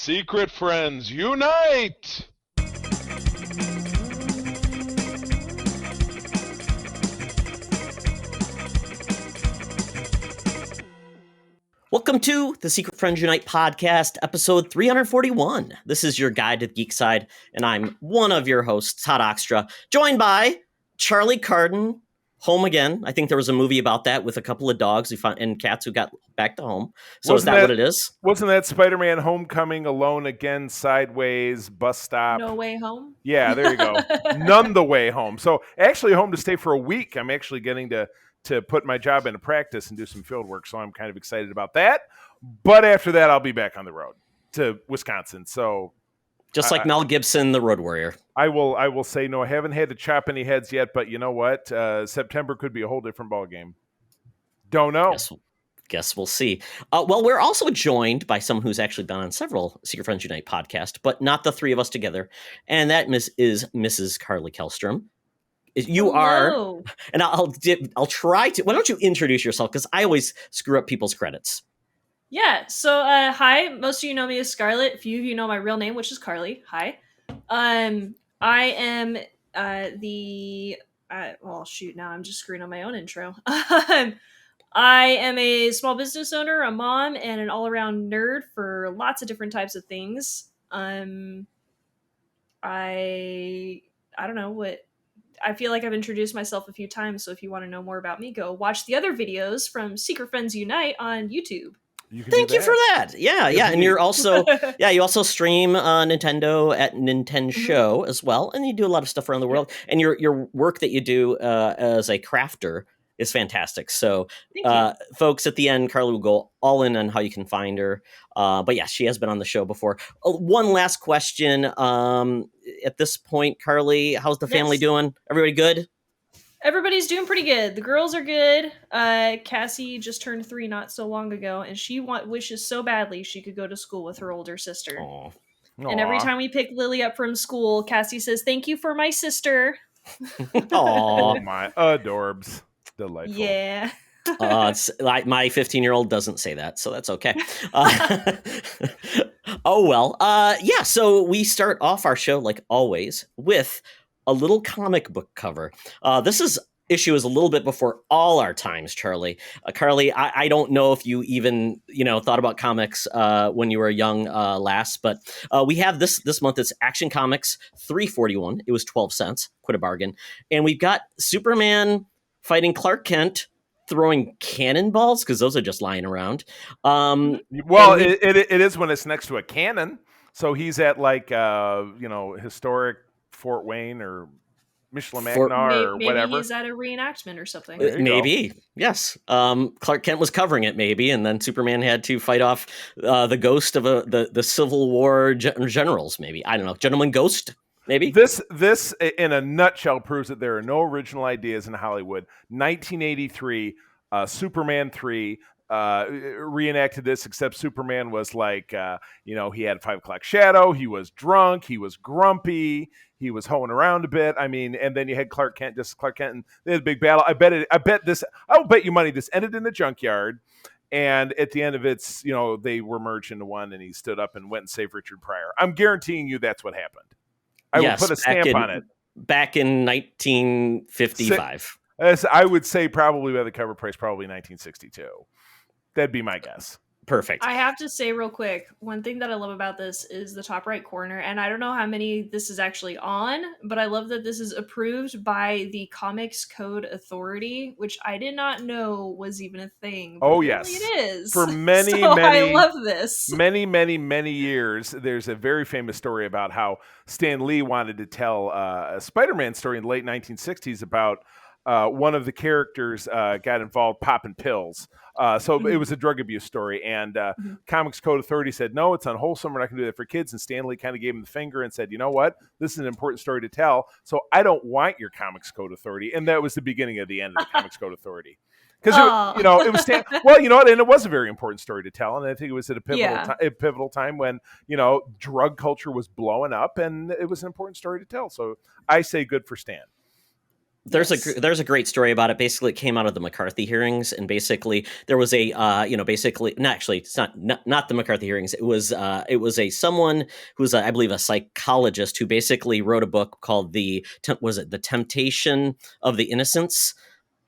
Secret friends, unite! Welcome to the Secret Friends Unite podcast, episode 341. This is your guide to the geek side, and I'm one of your hosts, Todd Oxtra, joined by Charlie Carden, home again. I think there was a movie about that with a couple of dogs who found, and cats who got back to home. So is that what it is? Wasn't that Spider-Man Homecoming, Alone Again, Sideways, Bus Stop? No Way Home? Yeah, there you go. None the way home. So actually home to stay for a week. I'm actually getting to put my job into practice and do some field work. So I'm kind of excited about that. But after that, I'll be back on the road to Wisconsin. So just like Mel Gibson, the Road Warrior. I will say no. I haven't had to chop any heads yet, but you know what? September could be a whole different ballgame. Don't know. Guess we'll see. Well, we're also joined by someone who's actually been on several Secret Friends Unite podcasts, but not the three of us together. And that is Mrs. Carly Kellstrom. You Hello. are, and I'll try to. Why don't you introduce yourself? Because I always screw up people's credits. Yeah, so hi, most of you know me as Scarlett. A few of you know my real name, which is Carly. Hi. I am now I'm just screwing on my own intro. I am a small business owner, a mom, and an all-around nerd for lots of different types of things. I don't know what. I feel like I've introduced myself a few times, so if you want to know more about me, go watch the other videos from Secret Friends Unite on YouTube. Thank you for that. Yeah, and you're also you also stream Nintendo at Nintendo Show as well, and you do a lot of stuff around the world. And your work that you do as a crafter is fantastic. So, folks, at the end, Carly will go all in on how you can find her. But yeah, she has been on the show before. One last question. At this point, Carly, how's the family doing? Everybody good? Everybody's doing pretty good. The girls are good. Cassie just turned 3 not so long ago, and she wishes so badly she could go to school with her older sister. Aww. And every time we pick Lily up from school, Cassie says, "Thank you for my sister." Oh my adorbs. Delightful. Yeah. It's like my 15-year-old doesn't say that, so that's okay. Oh well. Yeah, so we start off our show like always with a little comic book cover. This issue is a little bit before all our times, Charlie. Carly, I don't know if you even thought about comics when you were a young lass, but we have this month. It's Action Comics 341. It was 12 cents, quite a bargain, and we've got Superman fighting Clark Kent, throwing cannonballs because those are just lying around. It is when it's next to a cannon. So he's at historic Fort Wayne or Michilimackinac or whatever. Maybe he's at a reenactment or something. Maybe, yes. Clark Kent was covering it, maybe, and then Superman had to fight off the ghost of the Civil War generals. Maybe, I don't know, Gentleman Ghost. Maybe this in a nutshell proves that there are no original ideas in Hollywood. 1983, Superman 3 reenacted this, except Superman was like, he had 5 o'clock shadow. He was drunk. He was grumpy. He was hoeing around a bit. I mean, and then you had Clark Kent, and they had a big battle. I will bet you money this ended in the junkyard. And at the end of it, they were merged into one, and he stood up and went and saved Richard Pryor. I'm guaranteeing you that's what happened. I will put a stamp on it. Back in 1955. I would say probably by the cover price, probably 1962. That'd be my guess. Perfect. I have to say real quick, one thing that I love about this is the top right corner, and I don't know how many this is actually on, but I love that this is approved by the Comics Code Authority, which I did not know was even a thing. Oh, yes. It is. For many, I love this. Many years, there's a very famous story about how Stan Lee wanted to tell a Spider-Man story in the late 1960s about one of the characters got involved popping pills. It was a drug abuse story, and Comics Code Authority said, no, it's unwholesome. We're not going to do that for kids. And Stan Lee kind of gave him the finger and said, you know what? This is an important story to tell. So I don't want your Comics Code Authority. And that was the beginning of the end of the Comics Code Authority. Because, it was well, and it was a very important story to tell. And I think it was at a pivotal time when, drug culture was blowing up, and it was an important story to tell. So I say good for Stan. There's Yes. there's a great story about it. Basically, it came out of the McCarthy hearings, and basically there was a basically no, actually it's not the McCarthy hearings. It was a someone who's I believe a psychologist who basically wrote a book called The Temptation of the Innocents,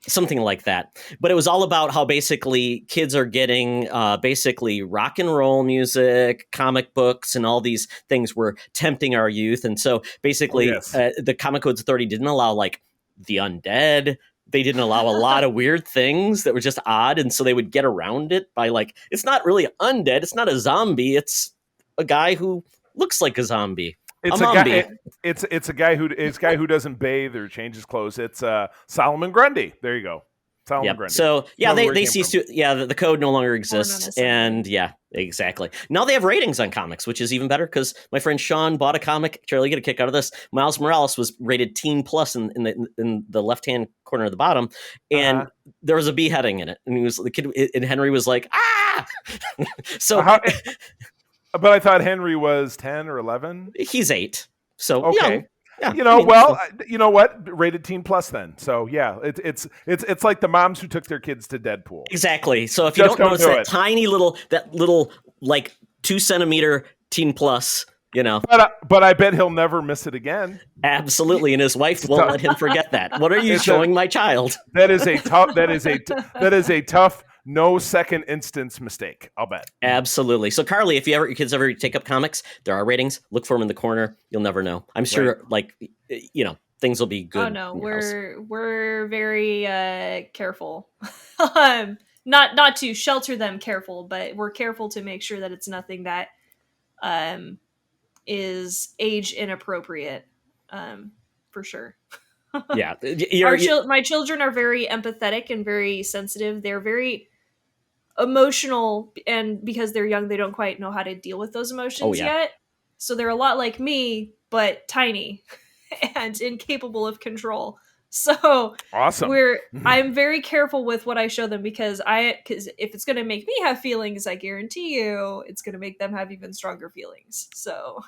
something like that. But it was all about how basically kids are getting basically rock and roll music, comic books, and all these things were tempting our youth. And so basically the Comic Codes Authority didn't allow like the undead. They didn't allow a lot of weird things that were just odd. And so they would get around it by like, it's not really undead. It's not a zombie. It's a guy who looks like a zombie. It's a guy. It's a guy who doesn't bathe or change his clothes. It's Solomon Grundy. There you go, Solomon Grundy. So yeah, they ceased to. Yeah, the code no longer exists, and yeah, exactly. Now they have ratings on comics, which is even better because my friend Sean bought a comic. Charlie, get a kick out of this. Miles Morales was rated teen plus in the left hand corner of the bottom, and there was a beheading in it, and the kid and Henry was like ah. So. But I thought Henry was 10 or 11. He's 8. So okay. Yeah, you know what? Rated teen plus then. So yeah, it's like the moms who took their kids to Deadpool. Exactly. So if you don't notice that tiny little like 2 centimeter teen plus, But I bet he'll never miss it again. Absolutely, and his wife won't let him forget that. What are you showing my child? That is a tough no second instance mistake, I'll bet. Absolutely. So Carly, if your kids ever take up comics, there are ratings. Look for them in the corner. You'll never know. I'm sure things will be good. Oh no, we're very careful. Not to shelter them careful, but we're careful to make sure that it's nothing that is age inappropriate, for sure. Yeah, my children are very empathetic and very sensitive. They're very emotional, and because they're young, they don't quite know how to deal with those emotions yet. So they're a lot like me, but tiny and incapable of control. So awesome. I'm very careful with what I show them because if it's going to make me have feelings, I guarantee you it's going to make them have even stronger feelings. So.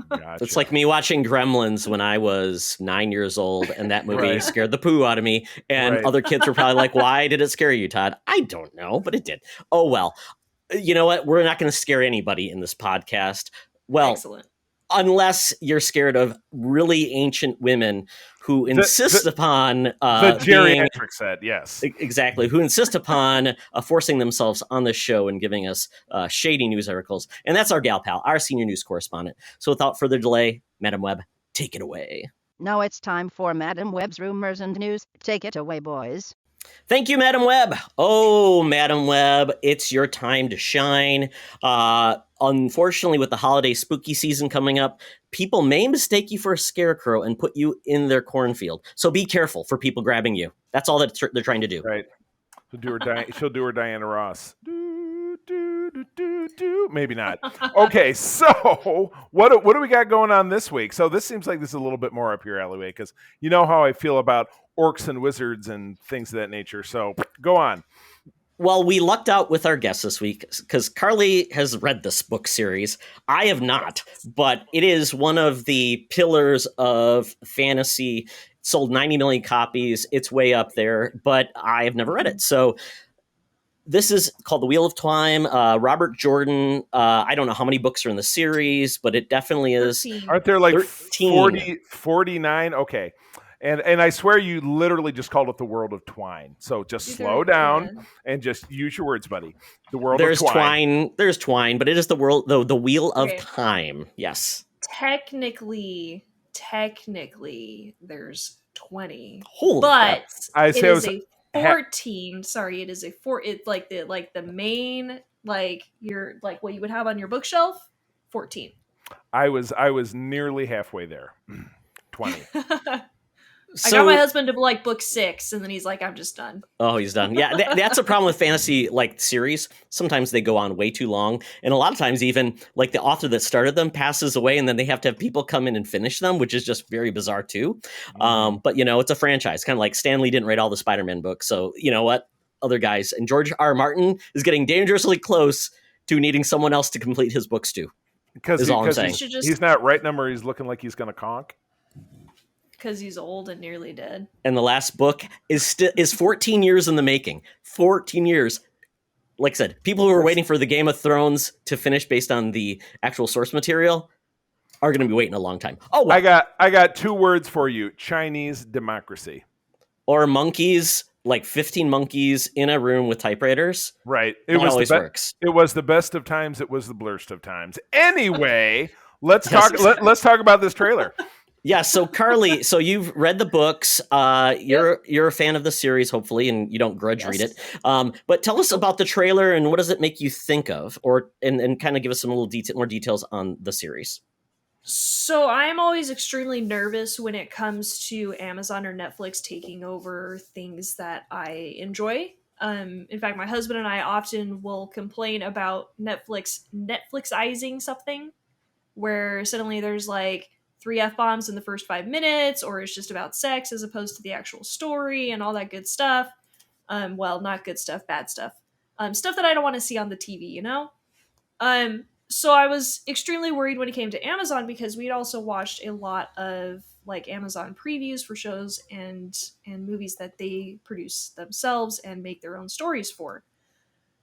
Gotcha. It's like me watching Gremlins when I was 9 years old, and that movie scared the poo out of me. And other kids were probably like, "Why did it scare you, Todd?" I don't know, but it did. Oh well. You know what? We're not going to scare anybody in this podcast. Well, excellent. Unless you're scared of really ancient women who insist upon the geriatric set, yes, exactly, who insist upon forcing themselves on the show and giving us shady news articles, and that's our gal pal, our senior news correspondent. So, without further delay, Madam Webb, take it away. Now it's time for Madam Webb's rumors and news. Take it away, boys. Thank you, Madam Webb. Oh, Madam Webb, it's your time to shine. Unfortunately, with the holiday spooky season coming up, people may mistake you for a scarecrow and put you in their cornfield. So be careful for people grabbing you. That's all that they're trying to do. Right. She'll do her Diana Ross. Maybe not. Okay, so what do we got going on this week? So this seems like this is a little bit more up your alleyway because you know how I feel about orcs and wizards and things of that nature. So go on. Well, we lucked out with our guest this week because Carly has read this book series. I have not, but it is one of the pillars of fantasy. It sold 90 million copies. It's way up there, but I have never read it. So this is called The Wheel of Time. Robert Jordan. I don't know how many books are in the series, but it definitely is. 13. Aren't there like 49? Okay. And I swear you literally just called it The World of Twine. So just slow down and just use your words, buddy. The World of Twine. There's Twine, but it is the world, the Wheel of Time. Yes. Technically, there's 20. Holy but crap. It is a 14. Sorry, it is a 4. It's like the main, like your like what you would have on your bookshelf. 14. I was nearly halfway there. 20. I got my husband to like book 6, and then he's like, "I'm just done." Oh, he's done. Yeah, that's a problem with fantasy like series. Sometimes they go on way too long, and a lot of times even like the author that started them passes away, and then they have to have people come in and finish them, which is just very bizarre too. But it's a franchise, kind of like Stan Lee didn't write all the Spider-Man books, so you know what? Other guys, and George R. Martin is getting dangerously close to needing someone else to complete his books too. Because he's not writing them, or he's looking like he's going to conk. Because he's old and nearly dead. And the last book is 14 years in the making. 14 years. Like I said, people who are waiting for the Game of Thrones to finish based on the actual source material are going to be waiting a long time. Oh, well. I got 2 words for you: Chinese democracy. Or monkeys, like 15 monkeys in a room with typewriters. Right. That always works. It was the best of times. It was the blurst of times. Anyway, let's Yes. talk. Let's talk about this trailer. Yeah, so Carly, so you've read the books. You're a fan of the series, hopefully, and you don't grudge read it. But tell us about the trailer and what does it make you think of, and kind of give us some more details on the series. So I'm always extremely nervous when it comes to Amazon or Netflix taking over things that I enjoy. In fact, my husband and I often will complain about Netflixizing something, where suddenly there's like 3 F-bombs in the first 5 minutes, or it's just about sex as opposed to the actual story and all that good stuff. Well, not good stuff, bad stuff. Stuff that I don't want to see on the TV, you know? So I was extremely worried when it came to Amazon because we'd also watched a lot of like Amazon previews for shows and movies that they produce themselves and make their own stories for.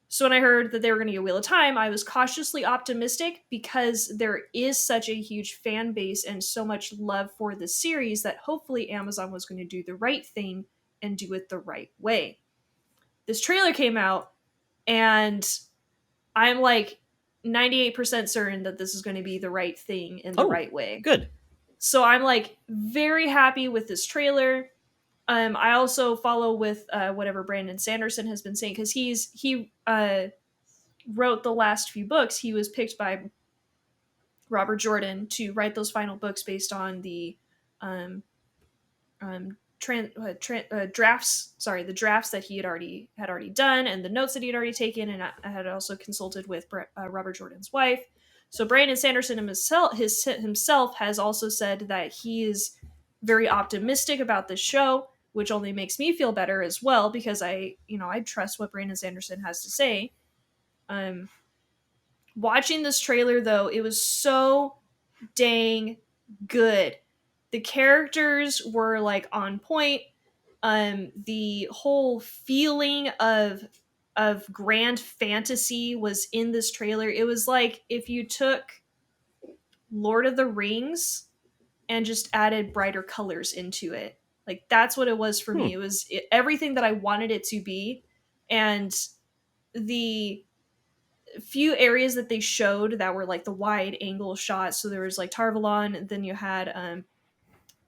So when I heard that they were going to get Wheel of Time, I was cautiously optimistic because there is such a huge fan base and so much love for the series that hopefully Amazon was going to do the right thing and do it the right way. This trailer came out and I'm like 98% certain that this is going to be the right thing in the right way. Good. So I'm like very happy with this trailer. I also follow with whatever Brandon Sanderson has been saying because he wrote the last few books. He was picked by Robert Jordan to write those final books based on the drafts. Sorry, the drafts that he had already done and the notes that he had already taken. And I had also consulted with Robert Jordan's wife. So Brandon Sanderson himself has also said that he is very optimistic about this show, which only makes me feel better as well because I trust what Brandon Sanderson has to say. Watching this trailer though, it was so dang good. The characters were like on point. The whole feeling of grand fantasy was in this trailer. It was like if you took Lord of the Rings and just added brighter colors into it. Like that's what it was for me. It was everything that I wanted it to be. And the few areas that they showed that were like the wide angle shots. So there was like Tarvalon, and then you had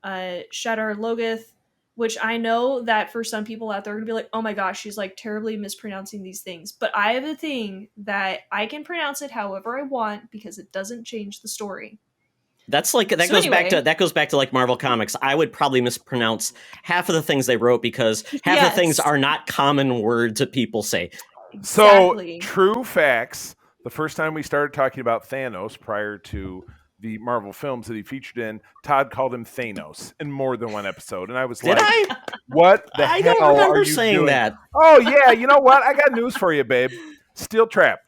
Shadar Logoth, which I know that for some people out there are gonna be like, oh my gosh, she's like terribly mispronouncing these things. But I have a thing that I can pronounce it however I want because it doesn't change the story. That's like that goes back to like Marvel Comics. I would probably mispronounce half of the things they wrote because half the things are not common words that people say. Exactly. So, true facts. The first time we started talking about Thanos prior to the Marvel films that he featured in, Todd called him Thanos in more than one episode. And I was Did I? What the I hell don't remember are you saying doing? that. Oh, yeah. You know what? I got news for you, babe. Steel Trap.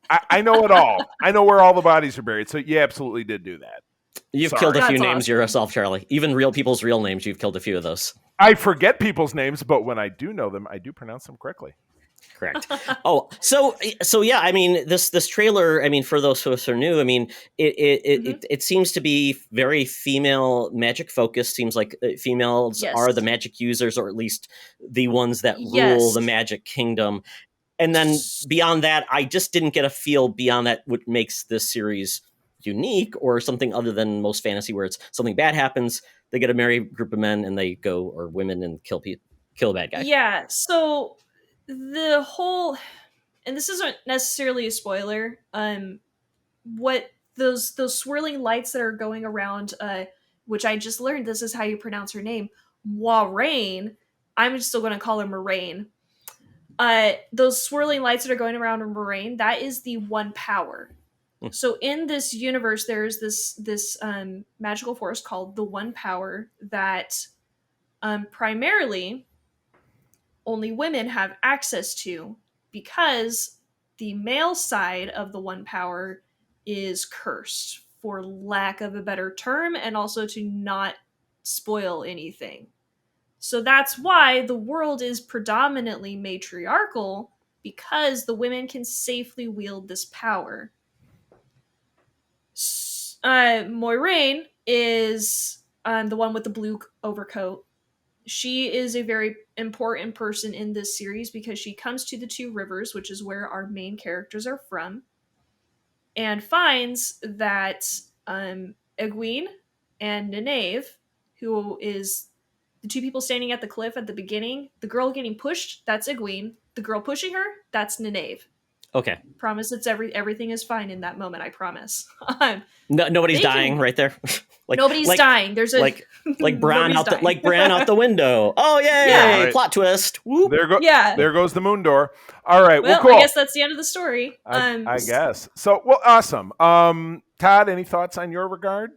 I know it all. I know where all the bodies are buried. So, you absolutely did do that. You've killed a few names yourself, Charlie. Even real people's real names, you've killed a few of those. I forget people's names, but when I do know them, I do pronounce them correctly. Correct. Oh, so yeah. I mean, this trailer. I mean, for those who are new, I mean, it seems to be very female magic focused. Seems like females are the magic users, or at least the ones that rule the magic kingdom. And then beyond that, I just didn't get a feel beyond that what makes this series unique or something other than most fantasy where it's something bad happens, they get a merry group of men and they go, or women, and kill a bad guy. Yeah, so the whole, and this isn't necessarily a spoiler, what those swirling lights that are going around, which I just learned this is how you pronounce her name, Moiraine, I'm still going to call her Moiraine. Those swirling lights that are going around Moiraine, that is the one power. So in this universe, there's this magical force called the One Power that primarily only women have access to because the male side of the One Power is cursed, for lack of a better term, and also to not spoil anything. So that's why the world is predominantly matriarchal, because the women can safely wield this power. Moiraine is the one with the blue overcoat. She is a very important person in this series because she comes to the Two Rivers, which is where our main characters are from, and finds that Egwene and Nynaeve, who is the two people standing at the cliff at the beginning, the girl getting pushed, that's Egwene. The girl pushing her, that's Nynaeve. Okay. Promise it's everything is fine in that moment, I promise. Nobody's dying right there. Nobody's dying. There's a like Bran out the window. Oh yay! Yeah. Right. Plot twist. Whoop. There goes the moon door. All right. Well, cool. I guess that's the end of the story. I guess. So, well, awesome. Todd, any thoughts on your regard?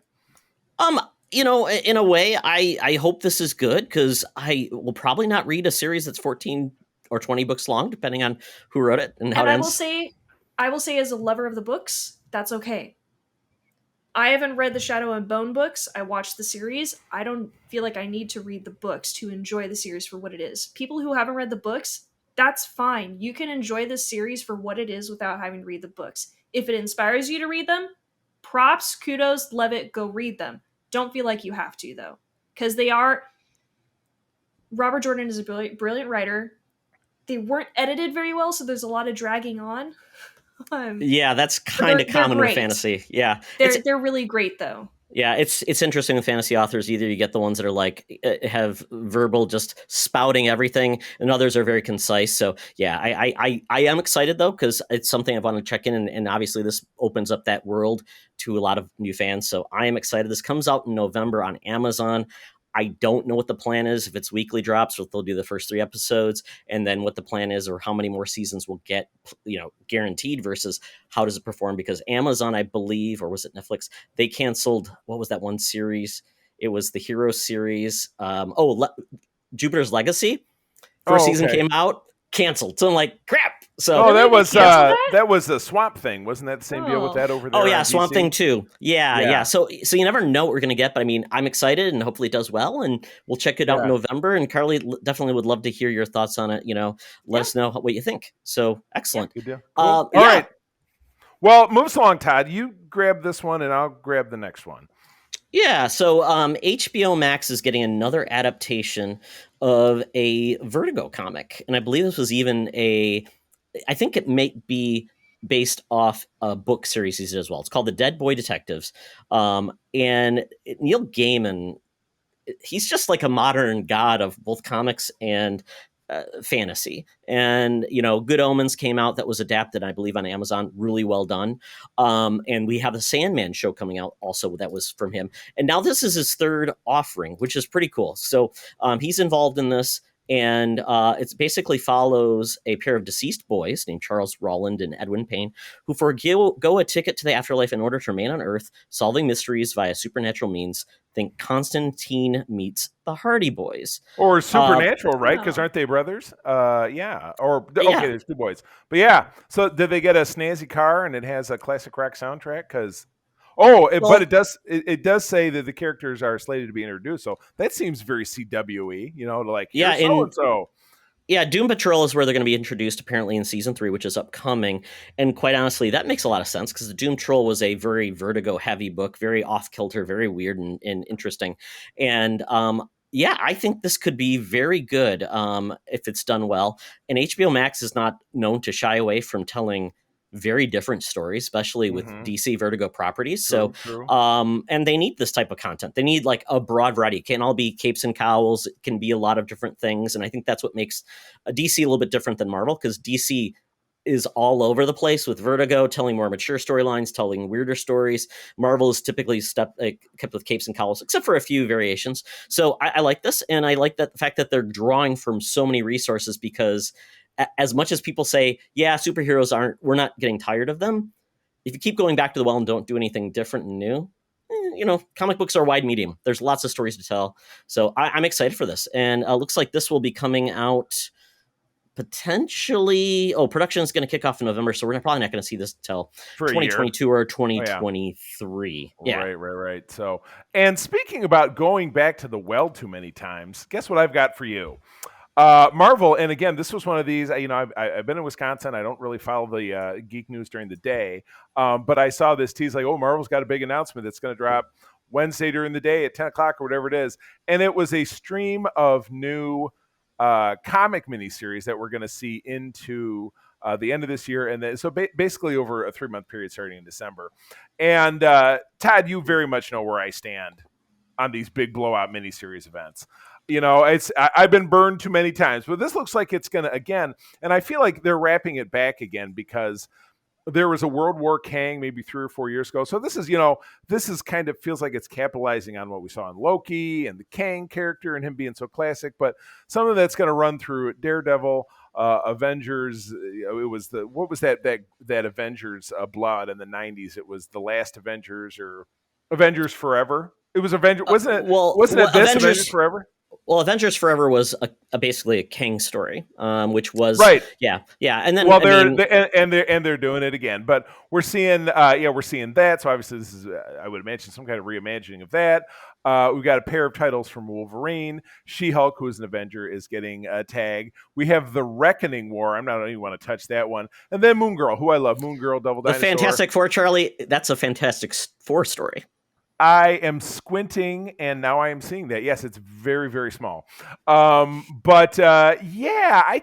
In a way, I hope this is good, because I will probably not read a series that's 14 or 20 books long, depending on who wrote it and how it ends. I will say, as a lover of the books, that's okay. I haven't read the Shadow and Bone books. I watched the series. I don't feel like I need to read the books to enjoy the series for what it is. People who haven't read the books, that's fine. You can enjoy this series for what it is without having to read the books. If it inspires you to read them, props, kudos, love it, go read them. Don't feel like you have to, though. Because they are... Robert Jordan is a brilliant writer. They weren't edited very well, so there's a lot of dragging on. Yeah, that's kind of common with fantasy. Yeah, they're really great, though. Yeah, it's interesting with fantasy authors. Either you get the ones that are like have verbal, just spouting everything, and others are very concise. So yeah, I am excited though, because it's something I want to check in, and obviously this opens up that world to a lot of new fans. So I am excited. This comes out in November on Amazon. I don't know what the plan is, if it's weekly drops or if they'll do the first 3 episodes, and then what the plan is or how many more seasons we'll get, guaranteed, versus how does it perform? Because Amazon, I believe, or was it Netflix, they canceled, what was that one series? It was the Hero series. Jupiter's Legacy. First season came out, canceled. So I'm like, crap. So that was the Swamp Thing, wasn't that the same deal with that over there? Oh yeah, Swamp Thing too. Yeah. So you never know what we're gonna get, but I mean, I'm excited, and hopefully it does well, and we'll check it out in November. And Carly, definitely would love to hear your thoughts on it. Let us know what you think. So excellent. Good deal. Cool. All right. Well, moves along, Todd. You grab this one, and I'll grab the next one. Yeah, so HBO Max is getting another adaptation of a Vertigo comic, and I believe this was even I think it may be based off a book series he did as well. It's called The Dead Boy Detectives, and Neil Gaiman, he's just like a modern god of both comics and fantasy. And Good Omens came out, that was adapted, I believe, on Amazon, really well done. And we have the Sandman show coming out also, that was from him, and now this is his 3rd offering, which is pretty cool. So he's involved in this, and it basically follows a pair of deceased boys named Charles Rowland and Edwin Payne, who forego a ticket to the afterlife in order to remain on Earth, solving mysteries via supernatural means. Think Constantine meets the Hardy Boys. Or Supernatural, right? Because aren't they brothers? Yeah. There's 2 boys. But yeah, so did they get a snazzy car and it has a classic rock soundtrack? Because... but it does say that the characters are slated to be introduced, so that seems very CWE, so. Yeah, Doom Patrol is where they're going to be introduced apparently in season 3, which is upcoming, and quite honestly, that makes a lot of sense, because the Doom Patrol was a very Vertigo heavy book, very off kilter, very weird and interesting, and I think this could be very good if it's done well. And HBO Max is not known to shy away from telling very different stories, especially with DC Vertigo properties. True. And they need this type of content. They need like a broad variety. It can't all be capes and cowls. It can be a lot of different things. And I think that's what makes a DC a little bit different than Marvel, because DC is all over the place with Vertigo, telling more mature storylines, telling weirder stories. Marvel is typically kept with capes and cowls, except for a few variations. So I like this, and I like that the fact that they're drawing from so many resources, because as much as people say, yeah, superheroes we're not getting tired of them, if you keep going back to the well and don't do anything different and new, comic books are a wide medium. There's lots of stories to tell. So I'm excited for this. And looks like this will be coming out Potentially, production is going to kick off in November, so we're probably not going to see this till For a year. 2022 or Oh, yeah. 2023. Yeah. Right. So, and speaking about going back to the well too many times, guess what I've got for you? Marvel, and again, this was one of these. I've been in Wisconsin. I don't really follow the geek news during the day, but I saw this tease like, Marvel's got a big announcement that's going to drop Wednesday during the day at 10 o'clock or whatever it is, and it was a stream of new comic miniseries that we're going to see into the end of this year, and then, so basically over a 3-month period starting in December. And Todd, you very much know where I stand on these big blowout miniseries events. I've been burned too many times, but this looks like it's going to again, and I feel like they're wrapping it back again because there was a World War Kang maybe 3 or 4 years ago. So this is kind of feels like it's capitalizing on what we saw in Loki and the Kang character and him being so classic, but some of that's going to run through Daredevil, Avengers. It was what was that Avengers blood in the 90s? It was the last Avengers or Avengers Forever. It was Avengers, wasn't it? Wasn't it this Avengers Forever? Well, Avengers Forever was basically a Kang story, which was right. Yeah, and then they're doing it again. But we're seeing that. So obviously, this is I would imagine some kind of reimagining of that. We've got a pair of titles from Wolverine. She-Hulk, who is an Avenger, is getting a tag. We have the Reckoning War. I don't even want to touch that one. And then Moon Girl, who I love. Moon Girl, Double Dinosaur. The Fantastic Four, Charlie. That's a Fantastic Four story. I am squinting, and now I am seeing that. Yes, it's very, very small. I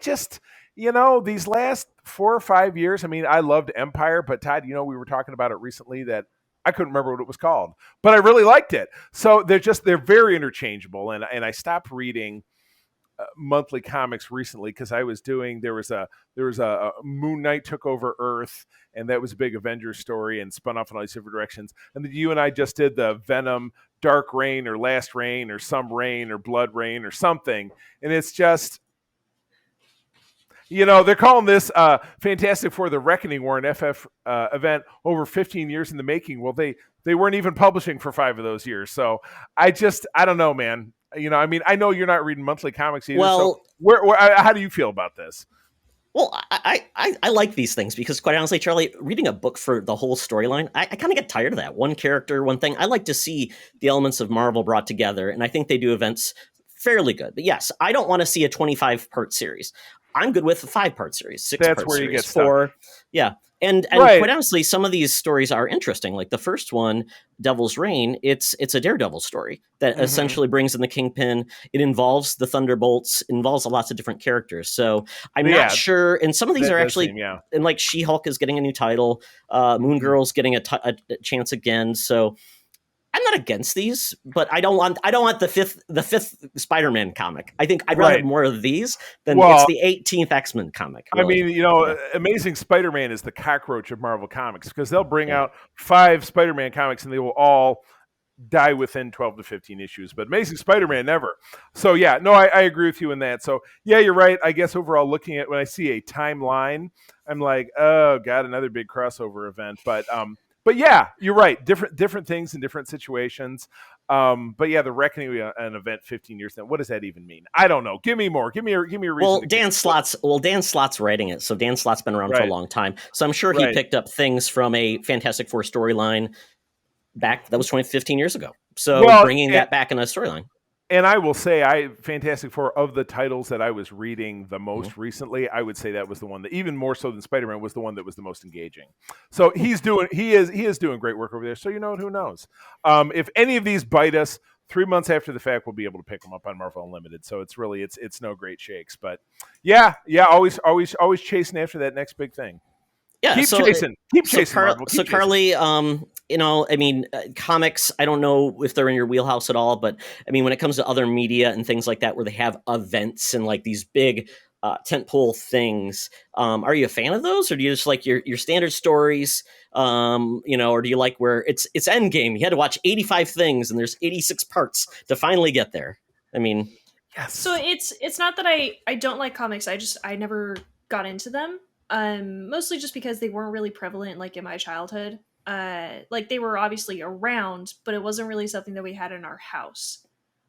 just, these last 4 or 5 years, I loved Empire, but Todd, we were talking about it recently that I couldn't remember what it was called, but I really liked it. So they're very interchangeable, and I stopped reading monthly comics recently because there was a Moon Knight took over Earth, and that was a big Avengers story and spun off in all these different directions. And then you and I just did the Venom Dark Reign or Last Reign or some Reign or Blood Reign or something, and it's just they're calling this Fantastic Four the Reckoning War, an FF event over 15 years in the making. Well, they weren't even publishing for 5 of those years, so I don't know, man. I know you're not reading monthly comics either. Well, so how do you feel about this? Well, I like these things because, quite honestly, Charlie, reading a book for the whole storyline, I kind of get tired of that. One character, one thing. I like to see the elements of Marvel brought together, and I think they do events fairly good. But yes, I don't want to see a 25-part series. I'm good with a 5-part series, 6-part That's where series, you get stuck. 4. Yeah. And right. Quite honestly, some of these stories are interesting. Like the first one, Devil's Reign, it's a Daredevil story that essentially brings in the Kingpin. It involves the Thunderbolts, involves lots of different characters. So I'm not sure. And some of these are actually, and like She-Hulk is getting a new title. Moon Girl's getting a chance again. So I'm not against these, but I don't want the fifth Spider-Man comic. I think I'd rather have more of these than it's the 18th X-Men comic. Really. Amazing Spider-Man is the cockroach of Marvel Comics because they'll bring out 5 Spider-Man comics and they will all die within 12 to 15 issues, but Amazing Spider-Man never. So I agree with you in that. So you're right. I guess overall, looking at when I see a timeline, I'm like, oh god, another big crossover event. But yeah, you're right. Different things in different situations. The Reckoning, an event 15 years now. What does that even mean? I don't know. Give me more. Give me a reason. Well, Dan Slott's writing it, so Dan Slott's been around for a long time. So I'm sure he picked up things from a Fantastic Four storyline back that was 15 years ago. So bringing that back in a storyline. And I will say, Fantastic Four, of the titles that I was reading the most recently, I would say that was the one that, even more so than Spider-Man, was the one that was the most engaging. So he is doing great work over there. So who knows? If any of these bite us, 3 months after the fact, we'll be able to pick them up on Marvel Unlimited. So it's really it's no great shakes. But always chasing after that next big thing. Yeah, keep chasing. Marvel. So Carly, comics, I don't know if they're in your wheelhouse at all, but when it comes to other media and things like that, where they have events and like these big tentpole things, are you a fan of those, or do you just like your standard stories? Or do you like where it's Endgame? You had to watch 85 things and there's 86 parts to finally get there. Yes. So it's not that I don't like comics. I never got into them. Mostly just because they weren't really prevalent like in my childhood. They were obviously around, but it wasn't really something that we had in our house.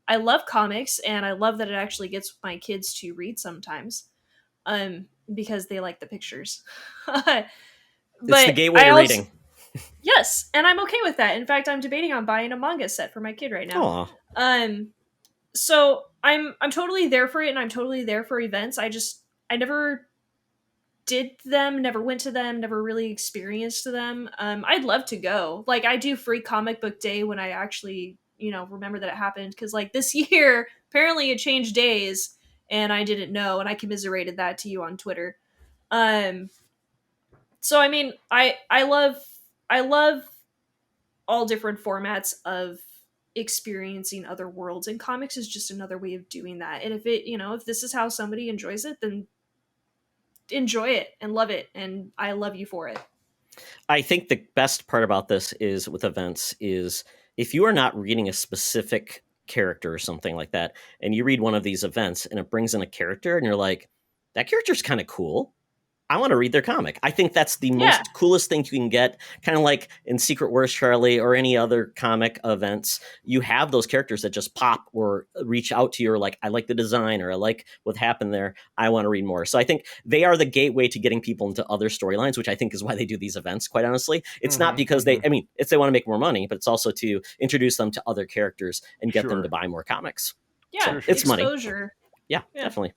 I love comics, and I love that it actually gets my kids to read sometimes. because they like the pictures. It's the gateway to reading. Yes, and I'm okay with that. In fact, I'm debating on buying a manga set for my kid right now. Aw. So I'm totally there for it, and I'm totally there for events. I never did them, never went to them, never really experienced them. I'd love to go. Like, I do free comic book day when I actually, remember that it happened, because like this year apparently it changed days and I didn't know, and I commiserated that to you on Twitter. So I mean, I love all different formats of experiencing other worlds, and comics is just another way of doing that. And if this is how somebody enjoys it, then enjoy it and love it, and I love you for it. I think the best part about this is with events is if you are not reading a specific character or something like that, and you read one of these events and it brings in a character and you're like, that character's kind of cool, I want to read their comic. I think that's the most coolest thing you can get. Kind of like in Secret Wars, Charlie, or any other comic events, you have those characters that just pop or reach out to you, or like, I like the design, or I like what happened there, I want to read more. So I think they are the gateway to getting people into other storylines, which I think is why they do these events, quite honestly. It's not because they want to make more money, but it's also to introduce them to other characters and get them to buy more comics. Yeah, so it's exposure. Money. Yeah, definitely.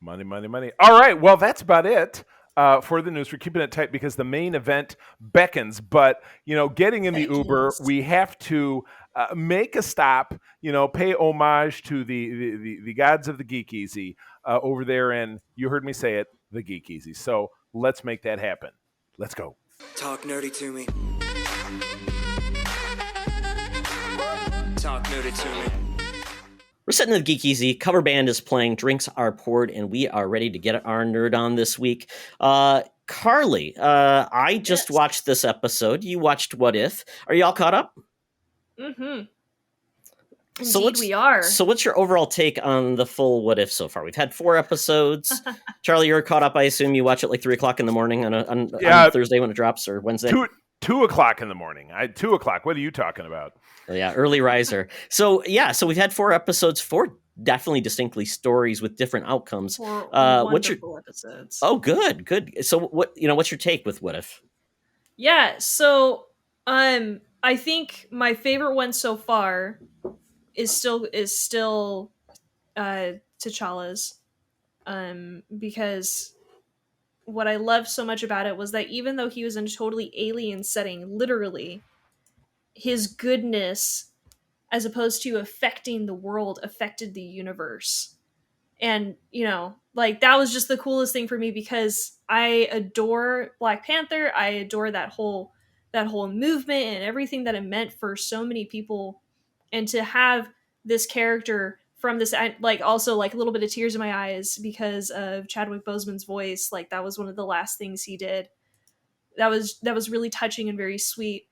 Money. All right, well, that's about it for the news. We're keeping it tight because the main event beckons. But, getting in the Uber, we have to make a stop, pay homage to the gods of the Geek Easy over there in, you heard me say it, the Geek Easy. So let's make that happen. Let's go. Talk nerdy to me. Talk nerdy to me. We're sitting in the Geek Easy. Cover band is playing. Drinks are poured, and we are ready to get our nerd on this week. Carly, I just watched this episode. You watched What If? Are you all caught up? Mm-hmm. Indeed, we are. So what's your overall take on the full What If so far? We've had 4 episodes. Charlie, you're caught up. I assume you watch it like 3 o'clock in the morning on Thursday when it drops, or Wednesday? 2 o'clock in the morning. 2 o'clock. What are you talking about? Yeah, early riser. So we've had 4 episodes, 4 definitely distinctly stories with different outcomes. What's your episodes? Oh, good. So what's your take with What If? Yeah, so I think my favorite one so far is still T'Challa's, because what I loved so much about it was that even though he was in a totally alien setting, literally, his goodness, as opposed to affecting the world, affected the universe. And, that was just the coolest thing for me, because I adore Black Panther. I adore that whole movement and everything that it meant for so many people. And to have this character from this, also a little bit of tears in my eyes because of Chadwick Boseman's voice. Like, that was one of the last things he did. That was really touching and very sweet.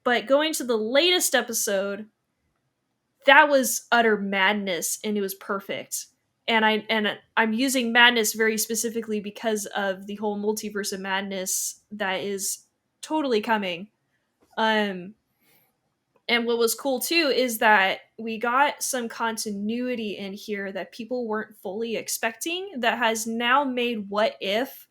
But going to the latest episode, that was utter madness, and it was perfect. And I'm using madness very specifically because of the whole multiverse of madness that is totally coming. And what was cool too is that we got some continuity in here that people weren't fully expecting, that has now made What If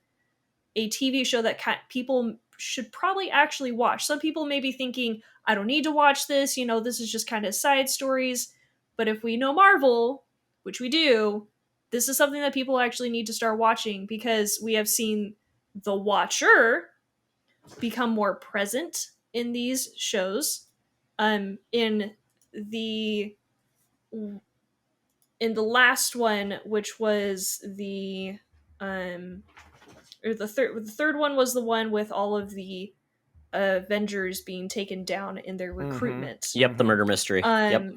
a TV show that people should probably actually watch. Some people may be thinking, I don't need to watch this, this is just kind of side stories. But if we know Marvel, which we do, this is something that people actually need to start watching, because we have seen the Watcher become more present in these shows. In the last one, which was the third one, was the one with all of the Avengers being taken down in their recruitment. Yep, the murder mystery. Yep.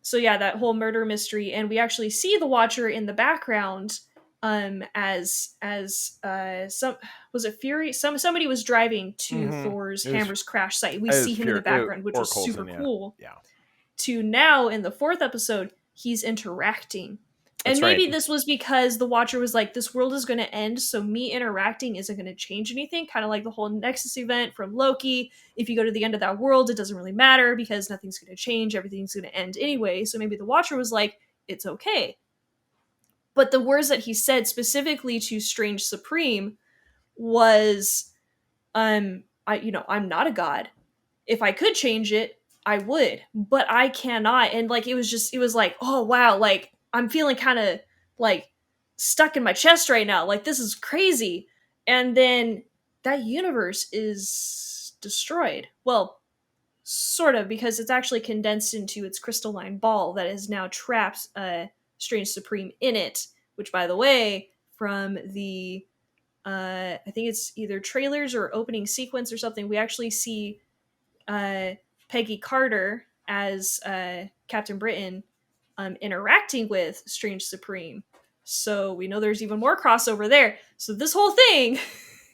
So yeah, that whole murder mystery, and we actually see the Watcher in the background, as was it Fury? Somebody was driving to Thor's Hammer's crash site. We see him in the background, which was super cool. Yeah. To now in the 4th episode, he's interacting. And maybe this was because the Watcher was like, this world is going to end, so me interacting isn't going to change anything. Kind of like the whole Nexus event from Loki. If you go to the end of that world, it doesn't really matter because nothing's going to change. Everything's going to end anyway. So maybe the Watcher was like, it's okay. But the words that he said specifically to Strange Supreme was, I'm not a god. If I could change it, I would, but I cannot. And like, it was like, oh wow, like I'm feeling kind of like stuck in my chest right now. Like, this is crazy. And then that universe is destroyed. Well, sort of, because it's actually condensed into its crystalline ball that has now trapped Strange Supreme in it, which, by the way, from the I think it's either trailers or opening sequence or something, we actually see Peggy Carter as Captain Britain interacting with Strange Supreme. So we know there's even more crossover there. So this whole thing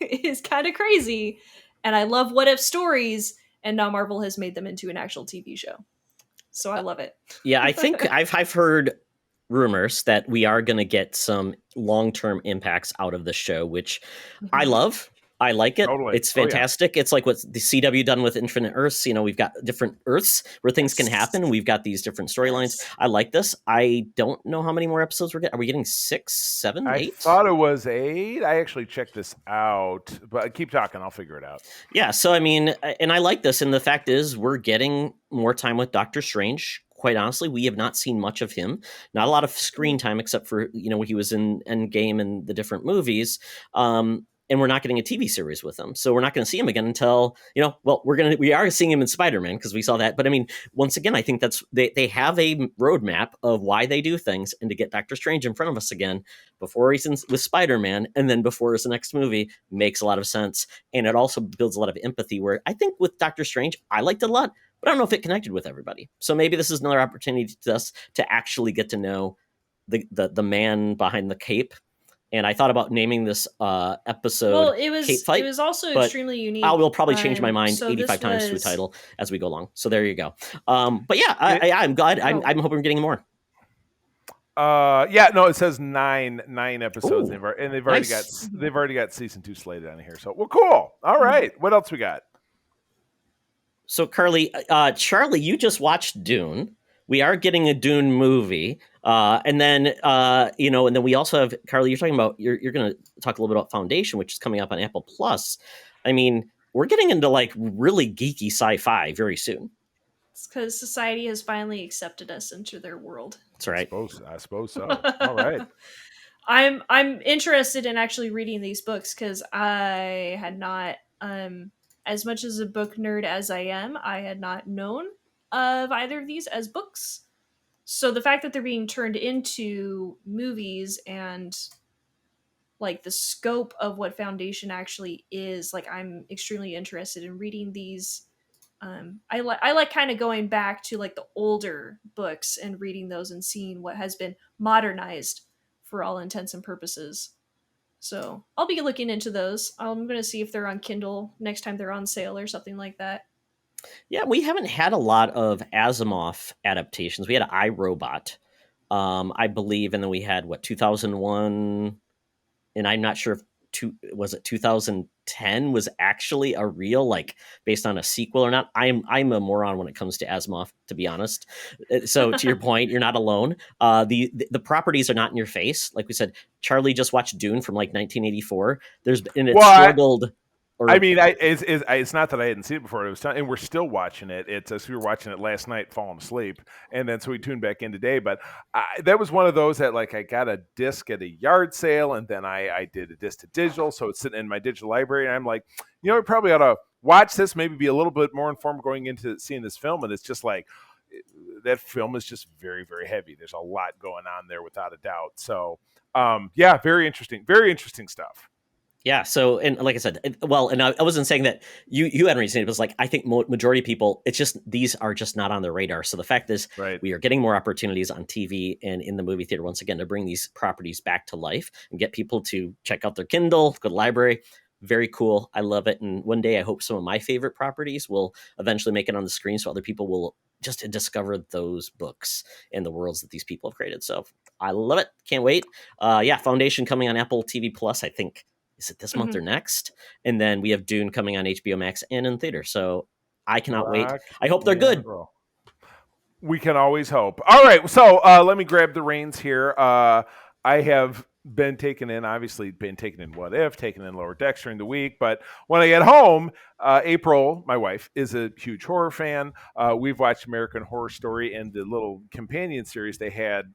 is kind of crazy. And I love what if stories, and now Marvel has made them into an actual TV show. So I love it. Yeah, I think I've heard rumors that we are going to get some long-term impacts out of the show, which I love. I like it. Totally. It's fantastic. It's like what the CW done with Infinite Earths. You know, we've got different Earths where things can happen. We've got these different storylines. I like this. I don't know how many more episodes we're getting. Are we getting 6, 7, 8? I thought it was 8. I actually checked this out, but keep talking. I'll figure it out. Yeah. So, I mean, and I like this. And the fact is, we're getting more time with Doctor Strange. Quite honestly, we have not seen much of him. Not a lot of screen time, except for, you know, he was in Endgame and the different movies. And we're not getting a TV series with him. So we're not going to see him again until, you know, well, we are seeing him in Spider-Man because we saw that. But I mean, once again, I think they have a roadmap of why they do things, and to get Doctor Strange in front of us again before he's with Spider-Man and then before his next movie makes a lot of sense. And it also builds a lot of empathy, where I think with Doctor Strange, I liked it a lot, but I don't know if it connected with everybody. So maybe this is another opportunity to us to actually get to know the man behind the cape. And I thought about naming this episode. Well, it was Cape Fight, it was also extremely unique. I will probably change my mind so 85 times to a was- title as we go along. So there you go. But yeah, I'm glad. I'm hoping we're getting more. Yeah, no, it says nine episodes, Ooh, and they've already nice. got season 2 slated on here. So, well, cool. All right, what else we got? So Carly, Charlie, you just watched Dune. We are getting a Dune movie. And then, and then we also have, Carly, you're talking about, you're going to talk a little bit about Foundation, which is coming up on Apple Plus. I mean, we're getting into like really geeky sci-fi very soon. It's because society has finally accepted us into their world. That's right. I suppose so. All right. I'm interested in actually reading these books because I had not, as much as a book nerd as I am, I had not known of either of these as books. So the fact that they're being turned into movies, and like the scope of what Foundation actually is, like I'm extremely interested in reading these. I like kind of going back to like the older books and reading those and seeing what has been modernized for all intents and purposes. So I'll be looking into those. I'm going to see if they're on Kindle next time they're on sale or something like that. Yeah, we haven't had a lot of Asimov adaptations. We had iRobot, I believe, and then we had 2001, and I'm not sure if 2010 was actually a real, like, based on a sequel or not. I'm a moron when it comes to Asimov, to be honest. So to your point, you're not alone. The properties are not in your face. Like we said, Charlie just watched Dune from like 1984. Struggled. It's not that I hadn't seen it before. And we're still watching it. We were watching it last night, falling asleep, and then so we tuned back in today. But that was one of those that, like, I got a disc at a yard sale, and then I did a disc to digital, so it's sitting in my digital library. And I'm like, we probably ought to watch this, maybe be a little bit more informed going into seeing this film. And it's just like, that film is just very, very heavy. There's a lot going on there, without a doubt. So, yeah, very interesting stuff. Yeah. So, and like I said, and I wasn't saying that you hadn't seen it. It was like, I think majority of people, it's just, these are just not on their radar. So the fact is, right, we are getting more opportunities on TV and in the movie theater once again to bring these properties back to life and get people to check out their Kindle, go to the library. Very cool. I love it. And one day I hope some of my favorite properties will eventually make it on the screen so other people will just discover those books and the worlds that these people have created. So I love it. Can't wait. Foundation coming on Apple TV Plus, I think. Is it this month or next? And then we have Dune coming on HBO Max and in theater. So I cannot wait. I hope they're good. We can always hope. All right. So let me grab the reins here. I have been taken in What If, taken in Lower Decks during the week. But when I get home, April, my wife, is a huge horror fan. We've watched American Horror Story and the little companion series they had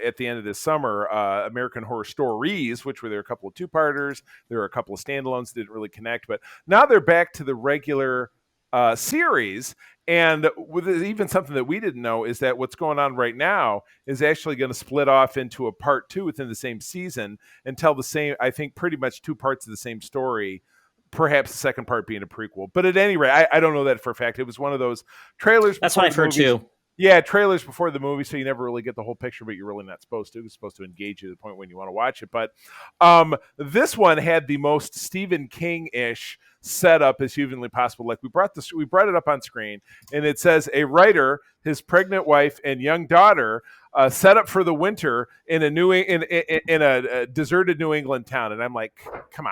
at the end of this summer, American Horror Stories, which were there a couple of two-parters. There were a couple of standalones that didn't really connect. But now they're back to the regular series. And with even something that we didn't know is that what's going on right now is actually going to split off into a part 2 within the same season and tell the same, I think, pretty much 2 parts of the same story, perhaps the second part being a prequel. But at any rate, I don't know that for a fact. It was one of those trailers. That's what I've heard too. Yeah, trailers before the movie, so you never really get the whole picture, but you're really not supposed to. It's supposed to engage you to the point when you want to watch it. But this one had the most Stephen King-ish setup as humanly possible. Like we brought it up on screen, and it says a writer, his pregnant wife, and young daughter set up for the winter in a deserted New England town. And I'm like, come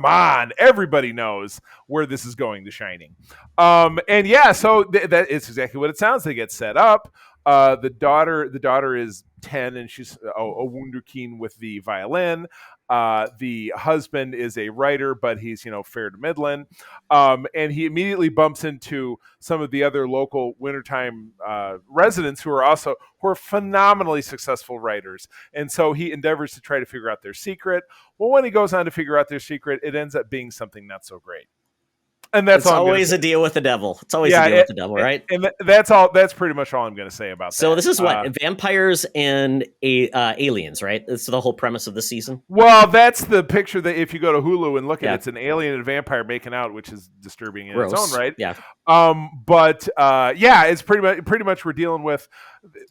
on, everybody knows where this is going, The Shining. And yeah, so that is exactly what it sounds. They get set up. The daughter is 10 and she's a wunderkind with the violin. The husband is a writer, but he's, fair to middling. And he immediately bumps into some of the other local wintertime residents who are phenomenally successful writers. And so he endeavors to try to figure out their secret. Well, when he goes on to figure out their secret, it ends up being something not so great. And that's always a deal with the devil. It's always a deal with the devil, right? And that's all. That's pretty much all I'm going to say about that. So this is what vampires and aliens, right? That's the whole premise of the season. Well, that's the picture that if you go to Hulu and look at it, it's an alien and a vampire making out, which is disturbing in its own right. Yeah. But it's pretty much we're dealing with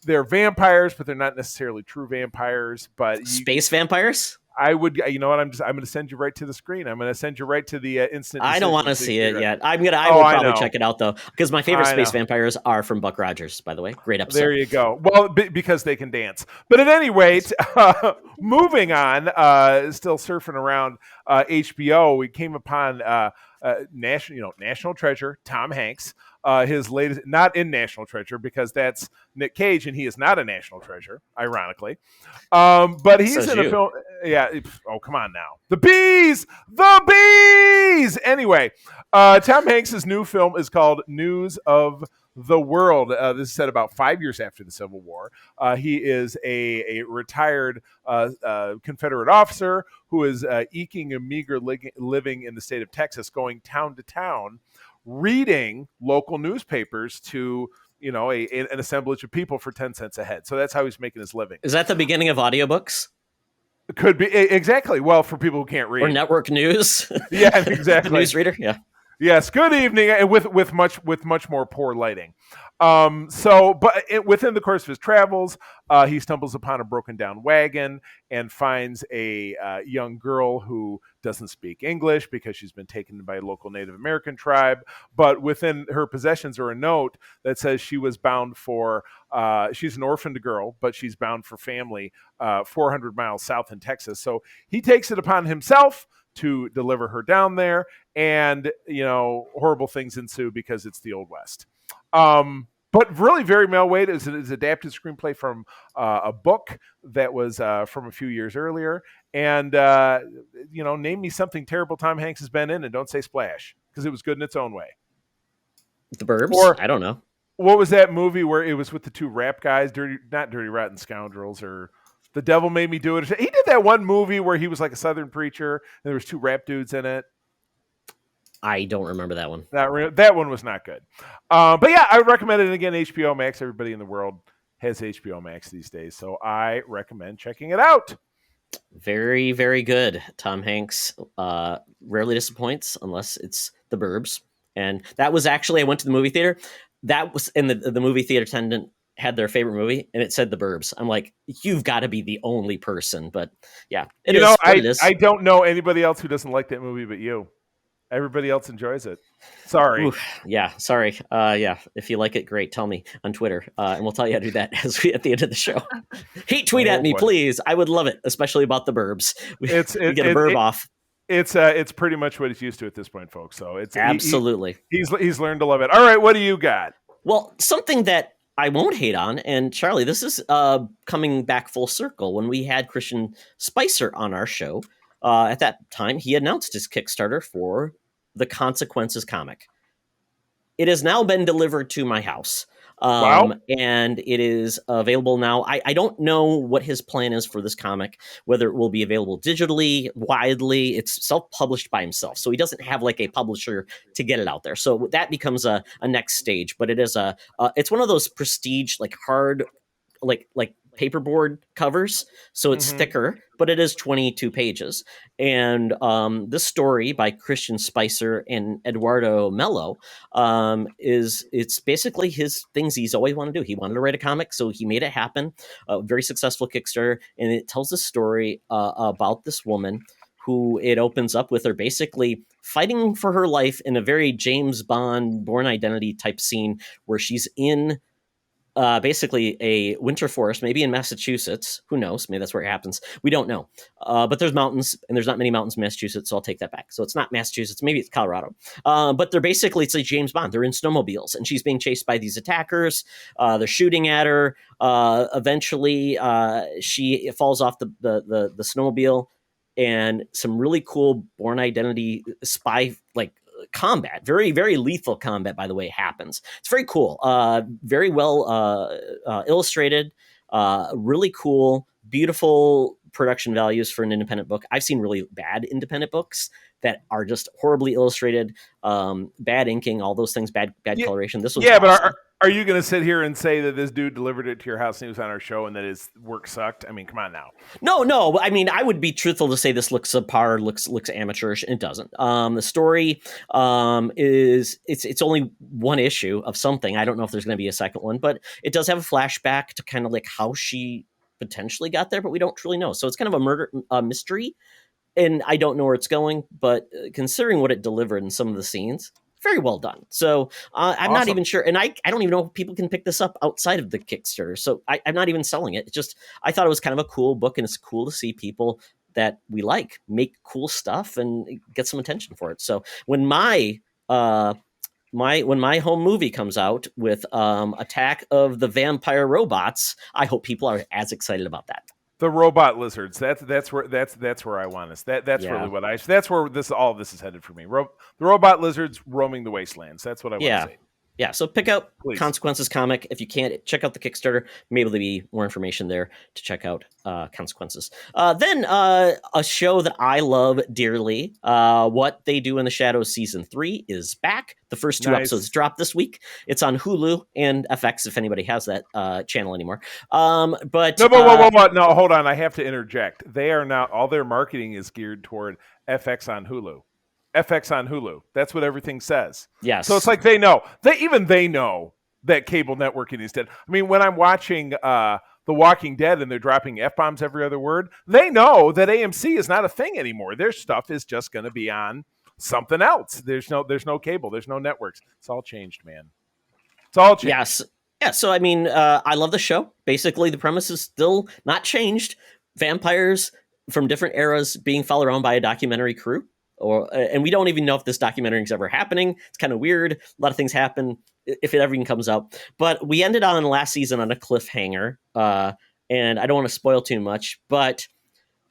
they're vampires, but they're not necessarily true vampires. But space vampires. I would, you know what? I'm going to send you right to the screen. I'm going to send you right to the instant. I don't want to see it yet. I will probably check it out though, because my favorite space vampires are from Buck Rogers. By the way, great episode. There you go. Well, because they can dance. But at any rate, moving on. Still surfing around HBO, we came upon National Treasure, Tom Hanks. His latest, not in National Treasure because that's Nick Cage and he is not a national treasure, ironically. But he's in a film. Yeah. Oh, come on now. The bees. Anyway, Tom Hanks's new film is called News of the World. This is set about 5 years after the Civil War. He is a retired Confederate officer who is eking a meager living in the state of Texas, going town to town, reading local newspapers to an assemblage of people for 10 cents a head. So that's how he's making his living. Is that the beginning of audiobooks? It could be, exactly. Well, for people who can't read, or network news. Yeah, exactly. The newsreader. Yeah. Yes. Good evening, and with much more poor lighting. Within the course of his travels, he stumbles upon a broken down wagon and finds a young girl who doesn't speak English because she's been taken by a local Native American tribe. But within her possessions are a note that says she was bound for, she's an orphaned girl, but she's bound for family 400 miles south in Texas. So he takes it upon himself to deliver her down there, and horrible things ensue because it's the Old West. But really very well made. It's an adapted screenplay from a book that was from a few years earlier. And, name me something terrible Tom Hanks has been in and don't say Splash, because it was good in its own way. The Burbs? Or, I don't know. What was that movie where it was with the two rap guys, not Dirty Rotten Scoundrels, or The Devil Made Me Do It? He did that one movie where he was like a Southern preacher and there was two rap dudes in it. I don't remember that one. That one was not good. But yeah, I would recommend it. Again, HBO Max. Everybody in the world has HBO Max these days, so I recommend checking it out. Very, very good. Tom Hanks rarely disappoints unless it's The Burbs. And that was actually, I went to the movie theater. That was in the movie theater attendant had their favorite movie, and it said The Burbs. I'm like, you've got to be the only person. But yeah, it is. I don't know anybody else who doesn't like that movie but you. Everybody else enjoys it. Sorry. Ooh, yeah, sorry. If you like it, great. Tell me on Twitter, and we'll tell you how to do that at the end of the show. Hate tweet at me, please. I would love it, especially about the Burbs. We get a burb off. It's pretty much what he's used to at this point, folks. So it's absolutely he's learned to love it. All right, what do you got? Well, something that I won't hate on. And Charlie, this is coming back full circle. When we had Christian Spicer on our show, at that time, he announced his Kickstarter for the Consequences comic. It has now been delivered to my house. Wow. And it is available now. I don't know what his plan is for this comic, whether it will be available digitally, widely. It's self-published by himself, so he doesn't have like a publisher to get it out there. So that becomes a next stage. But it is it's one of those prestige, like hard, like paperboard covers, so it's thicker, but it is 22 pages. And this story by Christian Spicer and Eduardo Mello it's basically his things he's always wanted to do. He wanted to write a comic, so he made it happen. A very successful Kickstarter, and it tells a story about this woman who it opens up with her basically fighting for her life in a very James Bond Born Identity type scene where she's in basically a winter forest, maybe in Massachusetts. Who knows? Maybe that's where it happens. We don't know. But there's mountains, and there's not many mountains in Massachusetts, so I'll take that back. So it's not Massachusetts. Maybe it's Colorado. But they're basically, it's like James Bond. They're in snowmobiles, and she's being chased by these attackers. They're shooting at her. Eventually, she falls off the snowmobile, and some really cool Born Identity spy, like, combat, very, very lethal combat, by the way, happens. It's very cool, very well illustrated, really cool, beautiful production values for an independent book. I've seen really bad independent books that are just horribly illustrated, bad inking, all those things, bad coloration. This was awesome. But are you going to sit here and say that this dude delivered it to your house and he was on our show and that his work sucked? I mean, come on now. No. I mean, I would be truthful to say this looks subpar, looks amateurish. It doesn't. The story it's only one issue of something. I don't know if there's going to be a second one, but it does have a flashback to kind of like how she potentially got there, but we don't truly know. So it's kind of a murder mystery, and I don't know where it's going. But considering what it delivered in some of the scenes, very well done. So I'm Awesome. not even sure. And I don't even know if people can pick this up outside of the Kickstarter. So I'm not even selling it. It's just, I thought it was kind of a cool book, and it's cool to see people that we like make cool stuff and get some attention for it. So when my home movie comes out with Attack of the Vampire Robots, I hope people are as excited about that. The robot lizards. That's where I want us. That's Yeah. really what that's where all of this is headed for me. The robot lizards roaming the wastelands. That's what I want to say. Yeah, so pick out Please. Consequences comic. If you can't, check out the Kickstarter. Maybe there'll be more information there to check out Consequences. Then a show that I love dearly, What They Do in the Shadows Season 3 is back. The first two episodes dropped this week. It's on Hulu and FX, if anybody has that channel anymore. But No, hold on. I have to interject. They are now, all their marketing is geared toward FX on Hulu. FX on Hulu. That's what everything says. Yes. So it's like they know. They know that cable networking is dead. I mean, when I'm watching The Walking Dead and they're dropping F-bombs every other word, they know that AMC is not a thing anymore. Their stuff is just going to be on something else. There's no cable. There's no networks. It's all changed, man. It's all changed. Yes. Yeah, so I mean, I love the show. Basically, the premise is still not changed. Vampires from different eras being followed around by a documentary crew. And we don't even know if this documentary is ever happening. It's kind of weird. A lot of things happen if it ever even comes out. But we ended on last season on a cliffhanger. And I don't want to spoil too much, but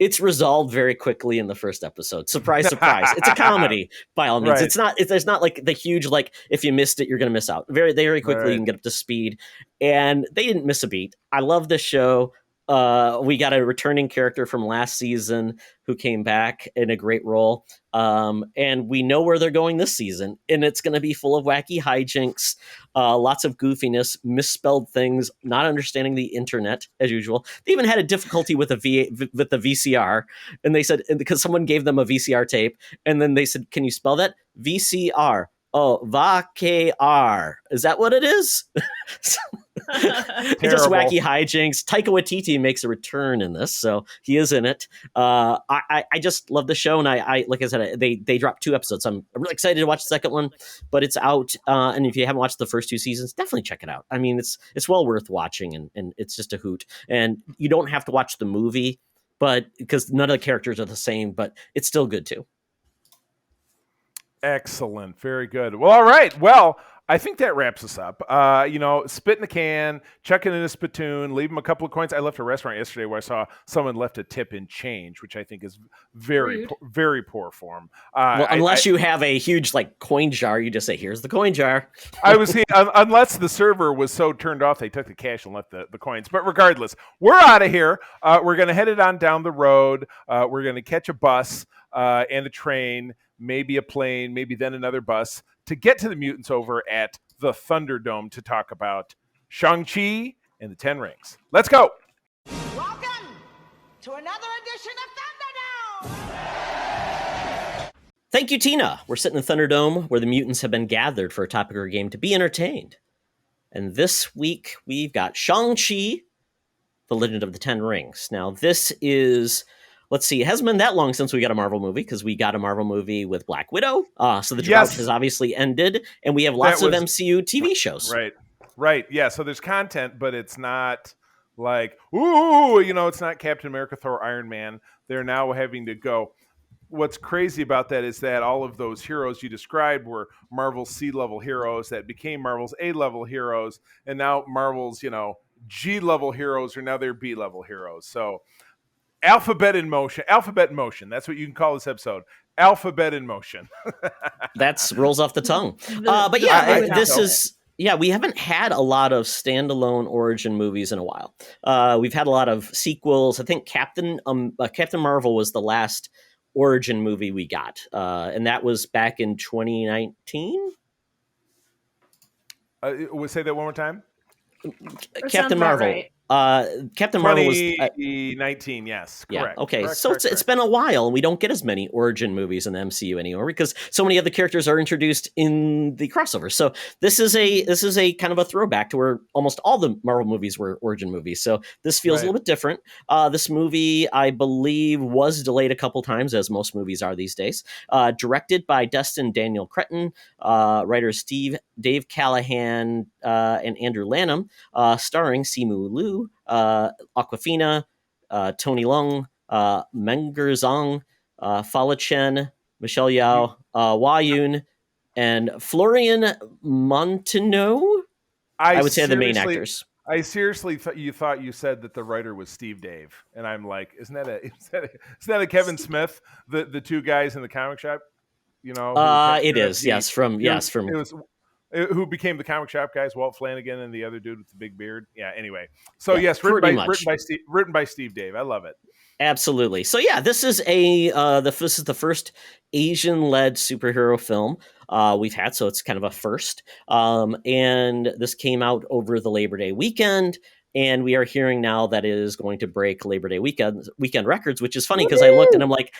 it's resolved very quickly in the first episode. Surprise, surprise. It's a comedy by all means. Right. There's not like the huge, like, if you missed it, you're going to miss out. Very quickly, You can get up to speed. And they didn't miss a beat. I love this show. We got a returning character from last season who came back in a great role. And we know where they're going this season. And it's going to be full of wacky hijinks, lots of goofiness, misspelled things, not understanding the internet as usual. They even had a difficulty with the VCR. And they said, because someone gave them a VCR tape, and then they said, can you spell that? VCR. Oh, VAKR. Is that what it is? It's just wacky hijinks. Taika Waititi makes a return in this, so he is in it. I just love the show, and I like I said, they dropped 2 episodes. I'm really excited to watch the second one, but it's out. And if you haven't watched the first 2 seasons, definitely check it out. I mean, it's well worth watching, and it's just a hoot. And you don't have to watch the movie, but because none of the characters are the same, but it's still good too. Excellent. Very good. Well, all right. Well, I think that wraps us up. Spit in the can, chuck it in a spittoon, leave them a couple of coins. I left a restaurant yesterday where I saw someone left a tip in change, which I think is very, Rude. very poor form. Well, unless you have a huge coin jar, you just say, "Here's the coin jar." I was unless the server was so turned off, they took the cash and left the coins. But regardless, we're out of here. We're going to head it on down the road. We're going to catch a bus and a train, maybe a plane, maybe then another bus to get to the mutants over at the Thunderdome to talk about Shang Chi and the Ten Rings. Let's go. Welcome to another edition of Thunderdome! Thank you, Tina. We're sitting in Thunderdome where the mutants have been gathered for a topic or game to be entertained. And this week we've got Shang Chi, the Legend of the Ten Rings. Now this is... Let's see, it hasn't been that long since we got a Marvel movie, because we got a Marvel movie with Black Widow. So the drought has obviously ended, and we have lots of MCU TV shows. Right. Yeah, so there's content, but it's not like, it's not Captain America, Thor, Iron Man. They're now having to go. What's crazy about that is that all of those heroes you described were Marvel's C-level heroes that became Marvel's A-level heroes, and now Marvel's, G-level heroes are now their B-level heroes. So... Alphabet in motion. That's what you can call this episode. Alphabet in motion. That rolls off the tongue. We haven't had a lot of standalone origin movies in a while. We've had a lot of sequels. I think Captain Marvel was the last origin movie we got, and that was back in 2019. Say that one more time. Captain Marvel. Right. Captain Marvel was 2019. Yes, correct. Yeah. Okay. Correct. It's been a while, and we don't get as many origin movies in the MCU anymore because so many other characters are introduced in the crossover. So this is a kind of a throwback to where almost all the Marvel movies were origin movies. So this feels a little bit different. This movie, I believe, was delayed a couple times, as most movies are these days. Directed by Destin Daniel Cretton, writers Dave Callahan and Andrew Lanham, starring Simu Liu, Awkwafina, Tony Leung, Menger Zhang, Fala Chen, Michelle Yao, Hua Yun, and Florian Montenot. I would say the main actors. I seriously thought you said that the writer was Steve Dave, and I'm like, isn't that a Kevin Smith? The two guys in the comic shop, it is. Who became the comic shop guys, Walt Flanagan and the other dude with the big beard. Yeah, anyway. So yes, written by Steve Dave. I love it. Absolutely. So yeah, this is this is the first Asian-led superhero film we've had, so it's kind of a first. And this came out over the Labor Day weekend. And we are hearing now that it is going to break Labor Day weekend records, which is funny because I looked and I'm like,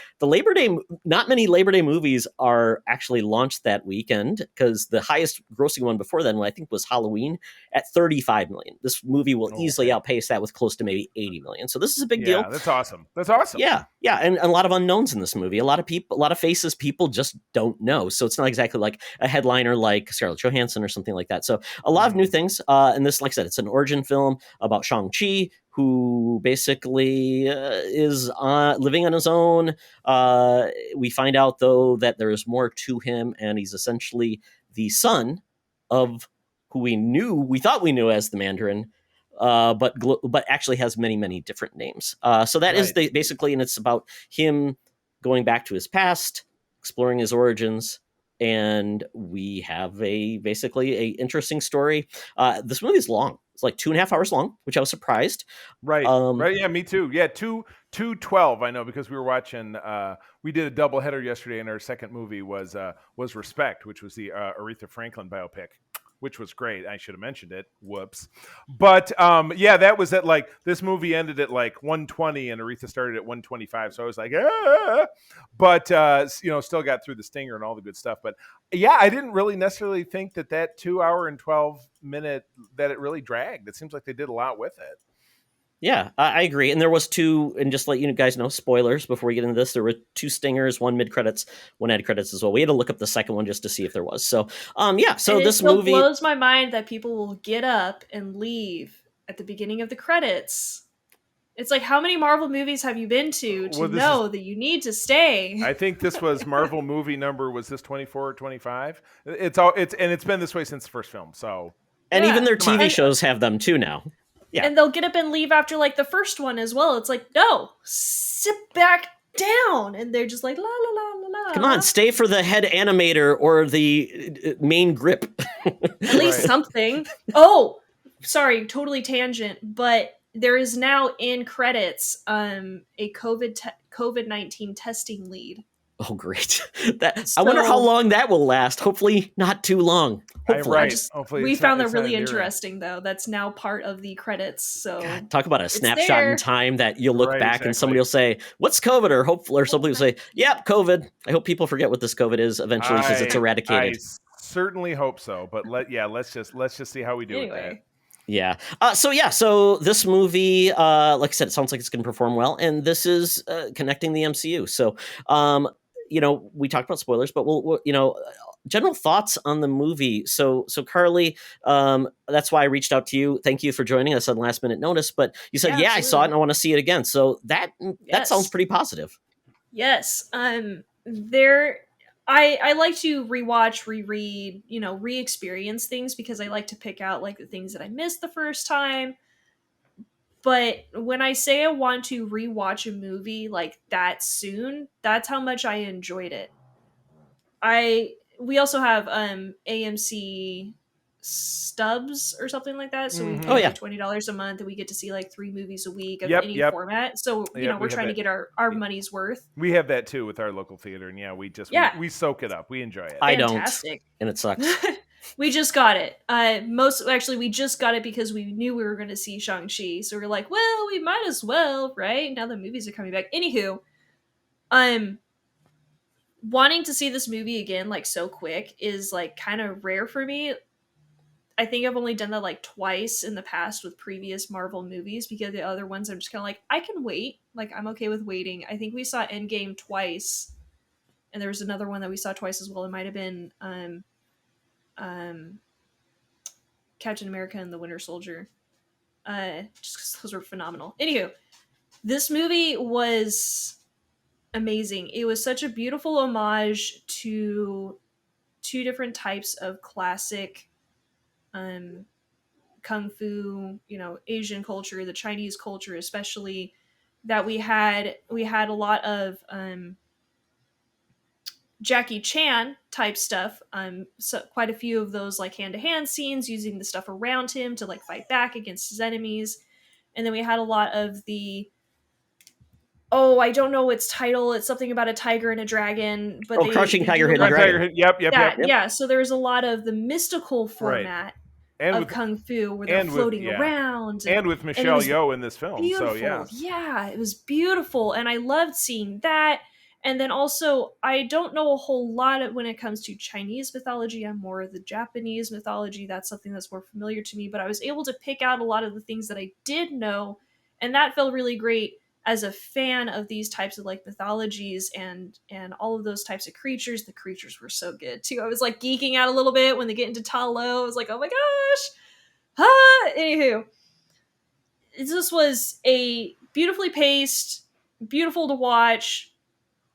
not many Labor Day movies are actually launched that weekend, because the highest grossing one before then, I think, was Halloween at 35 million. This movie will easily outpace that with close to maybe 80 million. So this is a big deal. That's awesome. Yeah. And a lot of unknowns in this movie. A lot of faces people just don't know. So it's not exactly like a headliner like Scarlett Johansson or something like that. So a lot of new things. And this, like I said, it's an origin film about Shang Chi, who basically is living on his own. We find out, though, that there's more to him, and he's essentially the son of who we thought we knew as the Mandarin, but actually has many, many different names. So that is basically, and it's about him going back to his past, exploring his origins, and we have basically a interesting story. This movie is long. It's like 2.5 hours long, which I was surprised. Right. Yeah, me too. Yeah, 2:12. I know, because we were watching. We did a doubleheader yesterday, and our second movie was Respect, which was the Aretha Franklin biopic, which was great. I should have mentioned it. Whoops. But that was at this movie ended at 1:20, and Aretha started at 1:25. So I was like, but still got through the stinger and all the good stuff. But yeah, I didn't really necessarily think that 2 hour and 12 minute that it really dragged. It seems like they did a lot with it. Yeah, I agree. And there was two, and just to let you guys know, spoilers before we get into this, there were 2 stingers, 1 mid-credits, 1 ad-credits as well. We had to look up the second one just to see if there was. So, so this movie... It blows my mind that people will get up and leave at the beginning of the credits It's like, how many Marvel movies have you been to Well, this know that you need to stay? I think this was Marvel movie number, was this 24 or 25? It's been this way since the first film. So And even their Come on. TV shows have them too now. Yeah. And they'll get up and leave after like the first one as well. It's like, no, sit back down. And they're just like, la la la la la. Come on, stay for the head animator or the main grip. At least Right. something. Oh, sorry, totally tangent, but there is now in credits a COVID-19 testing lead. Oh, great. I wonder how long that will last. Hopefully not too long. Hopefully. Right. Hopefully We it's found not- that it's not really endearing. interesting, though. That's now part of the credits. So God, talk about a snapshot there. in time that you'll look Right, back and exactly. somebody will say, "What's COVID?" Or hopefully, or somebody will say, "Yep, COVID." I hope people forget what this COVID is eventually because it's I eradicated. certainly hope so. But let's just see how we do with that. anyway, Yeah. So this movie, like I said, it sounds like it's going to perform well, and this is connecting the MCU. So, we talked about spoilers, but we'll general thoughts on the movie. So Carly, that's why I reached out to you. Thank you for joining us on last minute notice. But you said, Yeah, I saw it absolutely. and I want to see it again. So that Yes. sounds pretty positive. yes. I like to rewatch, reread, re-experience things because I like to pick out like the things that I missed the first time. But when I say I want to rewatch a movie like that soon, that's how much I enjoyed it. We also have AMC stubs or something like that, so we Mhm. pay Oh, yeah. like $20 a month and we get to see like 3 movies a week of Yep, any yep. format. So Yep, we we're have trying to that. get our money's worth. We have that too with our local theater, and we soak it up. We enjoy it. I don't, Fantastic. and it sucks. We just got it. We just got it because we knew we were going to see Shang Chi, so we're like, well, we might as well, right? Now the movies are coming back. Anywho, wanting to see this movie again like so quick is like kind of rare for me. I think I've only done that like twice in the past with previous Marvel movies because the other ones I'm just kind of like, I can wait. Like, I'm okay with waiting. I think we saw Endgame twice, and there was another one that we saw twice as well. It might have been Captain America and the Winter Soldier. Just because those were phenomenal. Anywho, this movie was amazing. It was such a beautiful homage to 2 different types of classic kung fu, Asian culture, the Chinese culture especially, that we had a lot of Jackie Chan type stuff, so quite a few of those like hand-to-hand scenes using the stuff around him to like fight back against his enemies. And then we had a lot of the I don't know its title. It's something about a tiger and a dragon. But Crushing they Tiger, do a Hidden lot- Dragon. Yep. Yeah. So there's a lot of the mystical format And of with kung fu where they're and with- floating yeah. around. and with it Michelle was Yeoh in this film. Beautiful. So Yeah, it was beautiful. And I loved seeing that. And then also, I don't know a whole lot when it comes to Chinese mythology. I'm more of the Japanese mythology. That's something that's more familiar to me. But I was able to pick out a lot of the things that I did know. And that felt really great as a fan of these types of like mythologies and all of those types of creatures. The creatures were so good too. I was like geeking out a little bit when they get into Ta Lo. I was like, oh my gosh. Anywho, this was a beautifully paced, beautiful to watch,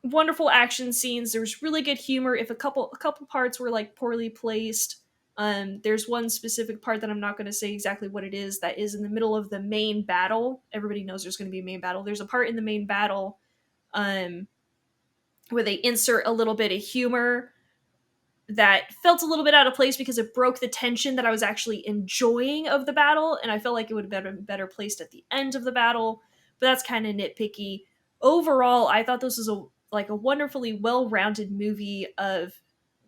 wonderful action scenes. There was really good humor. If a couple parts were like poorly placed, there's one specific part that I'm not going to say exactly what it is that is in the middle of the main battle. Everybody knows there's going to be a main battle. There's a part in the main battle where they insert a little bit of humor that felt a little bit out of place because it broke the tension that I was actually enjoying of the battle, and I felt like it would have been better placed at the end of the battle, but that's kind of nitpicky. Overall, I thought this was a wonderfully well-rounded movie of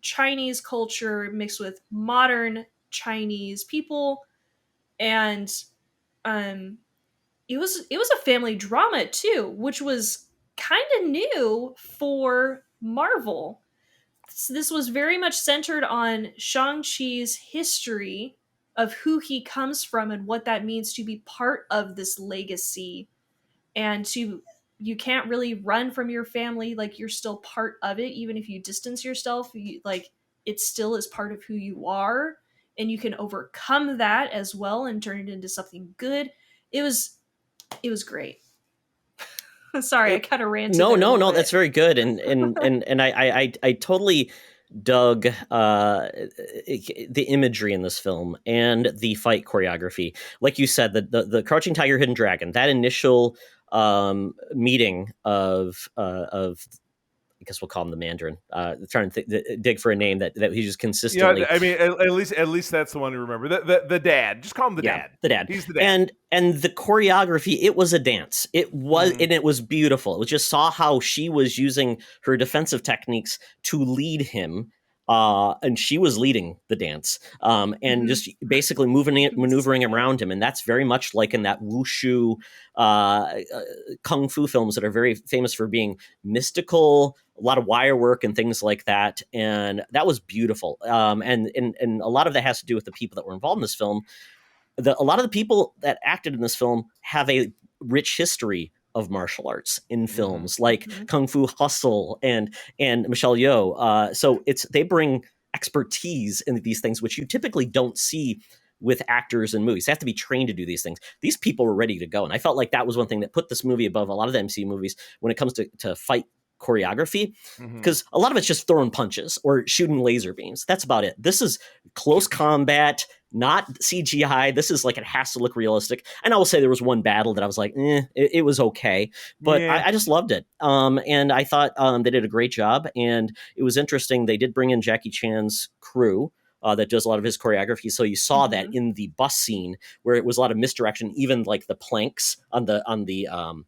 Chinese culture mixed with modern Chinese people, and it was a family drama too, which was kind of new for Marvel. So this was very much centered on Shang-Chi's history of who he comes from and what that means to be part of this legacy. And you can't really run from your family, like you're still part of it, even if you distance yourself, it still is part of who you are, and you can overcome that as well and turn it into something good. It was It was great. Sorry, I kind of ranted. No, that's very good, and I totally dug the imagery in this film and the fight choreography. Like you said, the Crouching Tiger, Hidden Dragon, that initial meeting of I guess we'll call him the Mandarin. Trying to dig for a name that he just consistently. Yeah, I mean, at least that's the one to remember. The dad. Just call him the dad. The dad. He's the dad. And the choreography, it was a dance. It was, and it was beautiful. It was just saw how she was using her defensive techniques to lead him. And she was leading the dance, and just basically maneuvering around him. And that's very much like in that wushu kung fu films that are very famous for being mystical, a lot of wire work and things like that. And that was beautiful. And a lot of that has to do with the people that were involved in this film. A lot of the people that acted in this film have a rich history of martial arts in films like Kung Fu Hustle and Michelle Yeoh. So they bring expertise in these things, which you typically don't see with actors in movies. They have to be trained to do these things. These people were ready to go. And I felt like that was one thing that put this movie above a lot of the MCU movies when it comes to fight choreography, because a lot of it's just throwing punches or shooting laser beams. That's about it. This is close combat, not CGI. This is like, it has to look realistic. And I will say there was one battle that I was like, it was okay, but I just loved it. And I thought they did a great job. And it was interesting. They did bring in Jackie Chan's crew that does a lot of his choreography. So you saw that in the bus scene where it was a lot of misdirection, even like the planks on the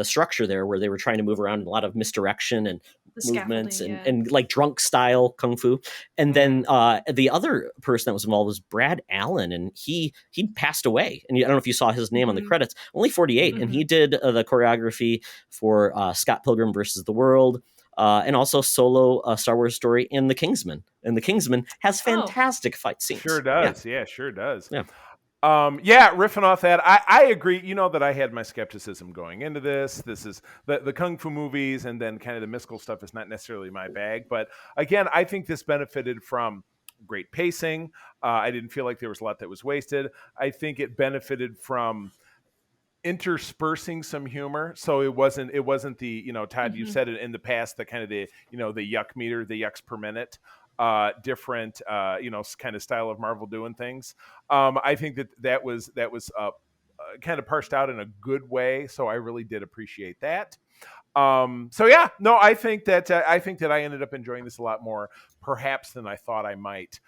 structure there where they were trying to move around, a lot of misdirection and movements and like drunk style kung fu. And then the other person that was involved was Brad Allen, and he passed away. And I don't know if you saw his name on the credits, only 48. And he did the choreography for Scott Pilgrim versus the World, and also Solo, Star Wars Story, and The Kingsman. And The Kingsman has fantastic fight scenes. Sure does. Yeah, sure does. Yeah. Riffing off that, I agree. You know that I had my skepticism going into this. This is the Kung Fu movies, and then kind of the mystical stuff is not necessarily my bag. But again, I think this benefited from great pacing. I didn't feel like there was a lot that was wasted. I think it benefited from interspersing some humor, so it wasn't the, Todd, you've said it in the past, the kind of the yuck meter, the yucks per minute, different kind of style of Marvel doing things. I think that was kind of parsed out in a good way, so I really did appreciate that. I think that I ended up enjoying this a lot more perhaps than I thought I might,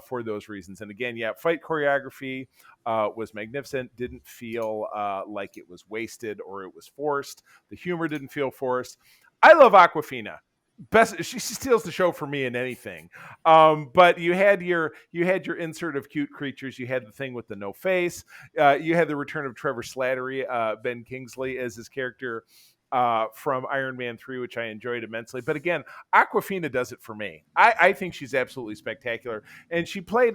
for those reasons. And again, fight choreography was magnificent. Didn't feel like it was wasted or it was forced. The humor didn't feel forced. I love Awkwafina. She steals the show for me in anything. But you had your insert of cute creatures. You had the thing with the no face. You had the return of Trevor Slattery, Ben Kingsley, as his character from Iron Man 3, which I enjoyed immensely. But again, Awkwafina does it for me. I think she's absolutely spectacular. And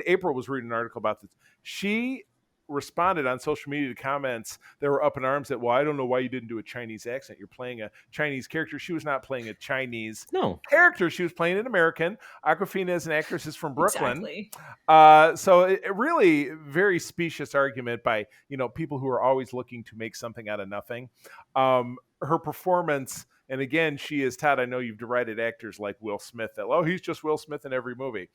April was reading an article about this. She responded on social media to comments that were up in arms that, well, I don't know why you didn't do a Chinese accent. You're playing a Chinese character. She was not playing a Chinese character. She was playing an American. Awkwafina, as an actress, is from Brooklyn. Exactly. So it really very specious argument by, people who are always looking to make something out of nothing. Her performance, and again, she is, Todd, I know you've derided actors like Will Smith that, he's just Will Smith in every movie.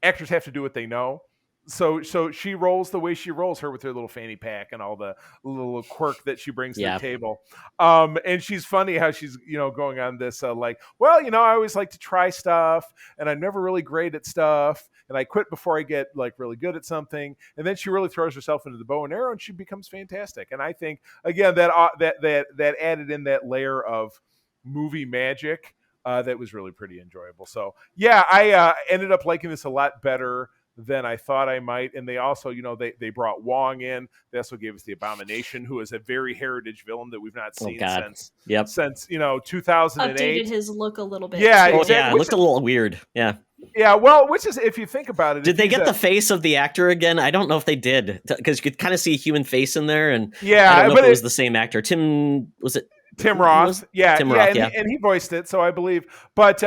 Actors have to do what they know. So she rolls the way she rolls, her with her little fanny pack and all the little quirk that she brings to the table. And she's funny how she's, going on this I always like to try stuff, and I'm never really great at stuff, and I quit before I get really good at something. And then she really throws herself into the bow and arrow, and she becomes fantastic. And I think, again, that added in that layer of movie magic that was really pretty enjoyable. So I ended up liking this a lot better than I thought I might. And they also, they brought Wong in. They also gave us the Abomination, who is a very heritage villain that we've not seen since 2008. Updated his look a little bit. Yeah, exactly. It looked a little weird. Yeah. Yeah, well, which is, if you think about it, did they get the face of the actor again? I don't know if they did, because you could kind of see a human face in there, and I don't know if it was the same actor. Tim Roth. Tim Roth, and he voiced it, so I believe. But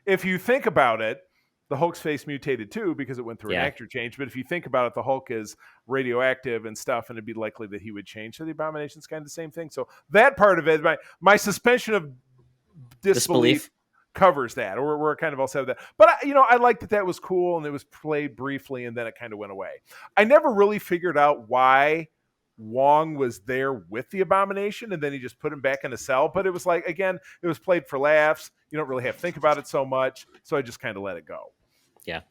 if you think about it, the Hulk's face mutated too because it went through an Yeah. actor change. But if you think about it, the Hulk is radioactive and stuff, and it'd be likely that he would change. So the Abomination's kind of the same thing. So that part of it, my suspension of disbelief covers that, or we're kind of all set with that. But I like that was cool, and it was played briefly, and then it kind of went away. I never really figured out why Wong was there with the Abomination, and then he just put him back in a cell. But it was like, again, it was played for laughs. You don't really have to think about it so much, so I just kind of let it go. Yeah.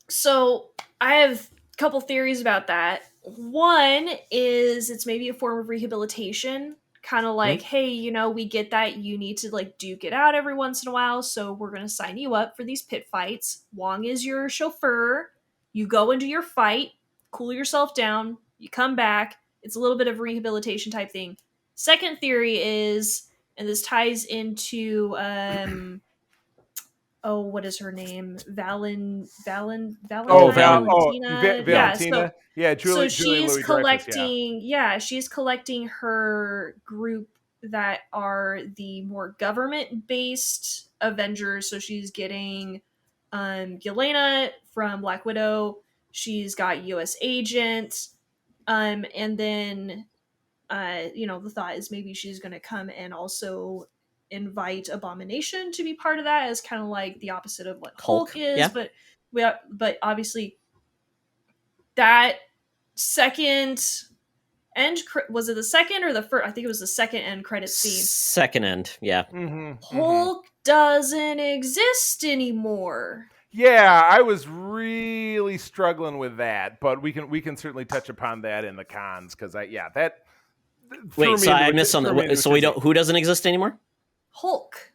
So I have a couple theories about that. One is it's maybe a form of rehabilitation, kind of like, hey, we get that you need to like duke it out every once in a while, so we're going to sign you up for these pit fights. Wong is your chauffeur. You go into your fight, cool yourself down, you come back. It's a little bit of a rehabilitation type thing. Second theory is, and this ties into what is her name? Valentina. Valentina. Julie she's Louis-Dreyfus, collecting. She's collecting her group that are the more government-based Avengers. So she's getting Yelena from Black Widow. She's got U.S. Agent, and then the thought is maybe she's going to come and also invite Abomination to be part of that, as kind of like the opposite of what Hulk is. Yeah. But obviously that second end was it the second or the first? I think it was the second end credit scene. Second end, yeah. Hulk doesn't exist anymore. Yeah, I was really struggling with that, but we can certainly touch upon that in the cons because that. Wait, so I missed something. So who doesn't exist anymore? Hulk.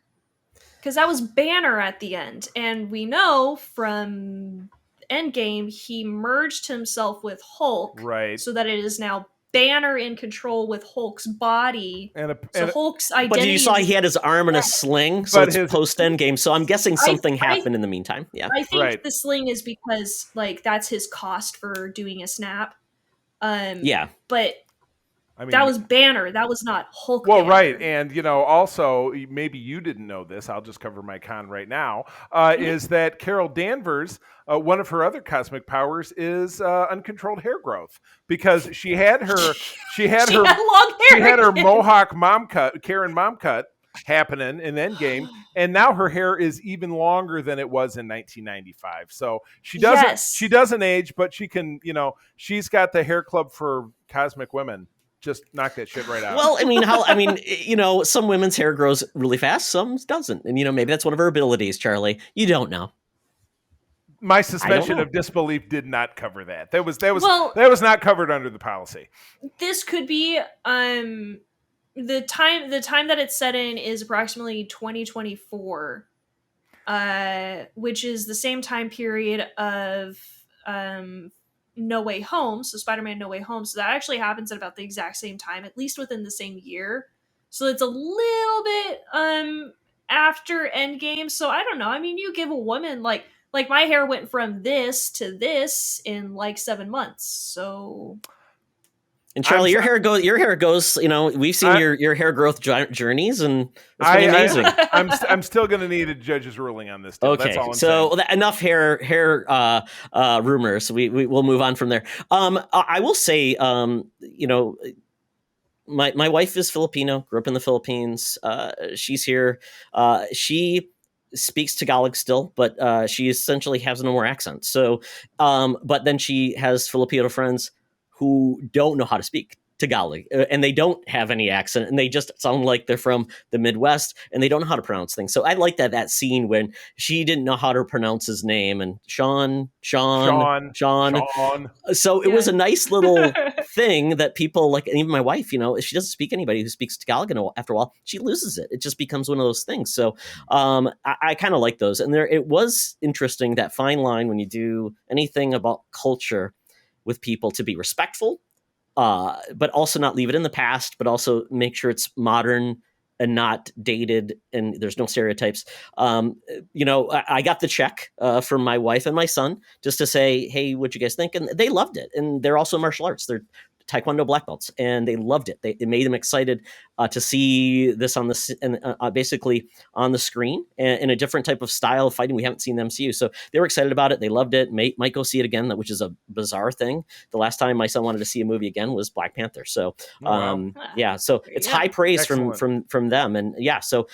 Because that was Banner at the end. And we know from Endgame, he merged himself with Hulk. Right. So that it is now Banner in control with Hulk's body. Hulk's identity... But you saw he had his arm in a sling, so it's post-Endgame. So I'm guessing something happened in the meantime. Yeah. I think the sling is because, that's his cost for doing a snap. But... I mean, that was Banner. That was not Hulk. Well, Banner. Right. And, also, maybe you didn't know this. I'll just cover my con right now. Is that Carol Danvers, one of her other cosmic powers is uncontrolled hair growth, because she had her long hair. She had her Mohawk Karen mom cut happening in Endgame, and now her hair is even longer than it was in 1995. So she doesn't age, but she can, she's got the hair club for cosmic women. Just knock that shit right out. Well, some women's hair grows really fast, some doesn't. And, maybe that's one of her abilities, Charlie. You don't know. My suspension of disbelief did not cover that. That was not covered under the policy. This could be the time that it's set in is approximately 2024, which is the same time period of No Way Home, so Spider-Man No Way Home. So that actually happens at about the exact same time, at least within the same year. So it's a little bit after Endgame. So I don't know. I mean, you give a woman like my hair went from this to this in 7 months. So. And Charlie, your hair goes. We've seen your hair growth journeys, and it's pretty amazing. I'm still going to need a judge's ruling on this. Okay, that's all I'm saying. Enough hair rumors. We'll move on from there. I will say, my wife is Filipino. Grew up in the Philippines. She's here. She speaks Tagalog still, but she essentially has no more accent. So, but then she has Filipino friends who don't know how to speak Tagalog, and they don't have any accent, and they just sound like they're from the Midwest, and they don't know how to pronounce things. So I like that scene when she didn't know how to pronounce his name, and Sean. So it was a nice little thing that people like, and even my wife, if she doesn't speak anybody who speaks Tagalog, and after a while she loses it. It just becomes one of those things. So I kind of like those, and it was interesting, that fine line when you do anything about culture with people, to be respectful, but also not leave it in the past, but also make sure it's modern and not dated, and there's no stereotypes. I got the check from my wife and my son just to say, hey, what'd you guys think? And they loved it. And they're also martial arts. They're Taekwondo black belts, and they loved it. It made them excited to see this on basically on the screen in a different type of style of fighting we haven't seen in the MCU. So they were excited about it. They loved it. Might go see it again, which is a bizarre thing. The last time my son wanted to see a movie again was Black Panther. So yeah, so it's high praise from them, and yeah, so.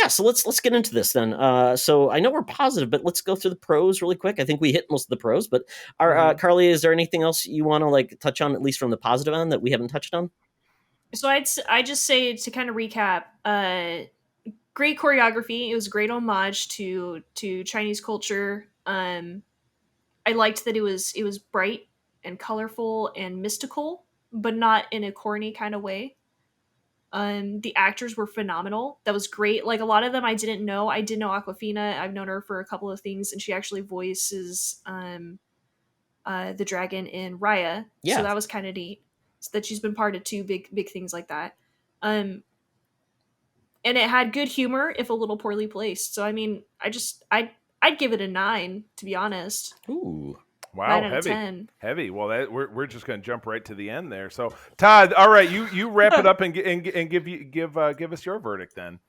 So let's get into this then. So I know we're positive, but let's go through the pros really quick. I think we hit most of the pros, but Carly, is there anything else you want to like touch on, at least from the positive end, that we haven't touched on? So I just say, to kind of recap, great choreography. It was a great homage to Chinese culture. I liked that it was bright and colorful and mystical, but not in a corny kind of way. The actors were phenomenal. That was great. Like, a lot of them I didn't know. I did know Aquafina. I've known her for a couple of things, and she actually voices the dragon in Raya. Yeah. So that was kind of neat. So that she's been part of two big things like that. And it had good humor, if a little poorly placed. So I mean, I'd give it a 9, to be honest. Ooh. Wow, 9 out of 10. Heavy. Well, we're just going to jump right to the end there. So, Todd, all right, you wrap it up and give us your verdict then.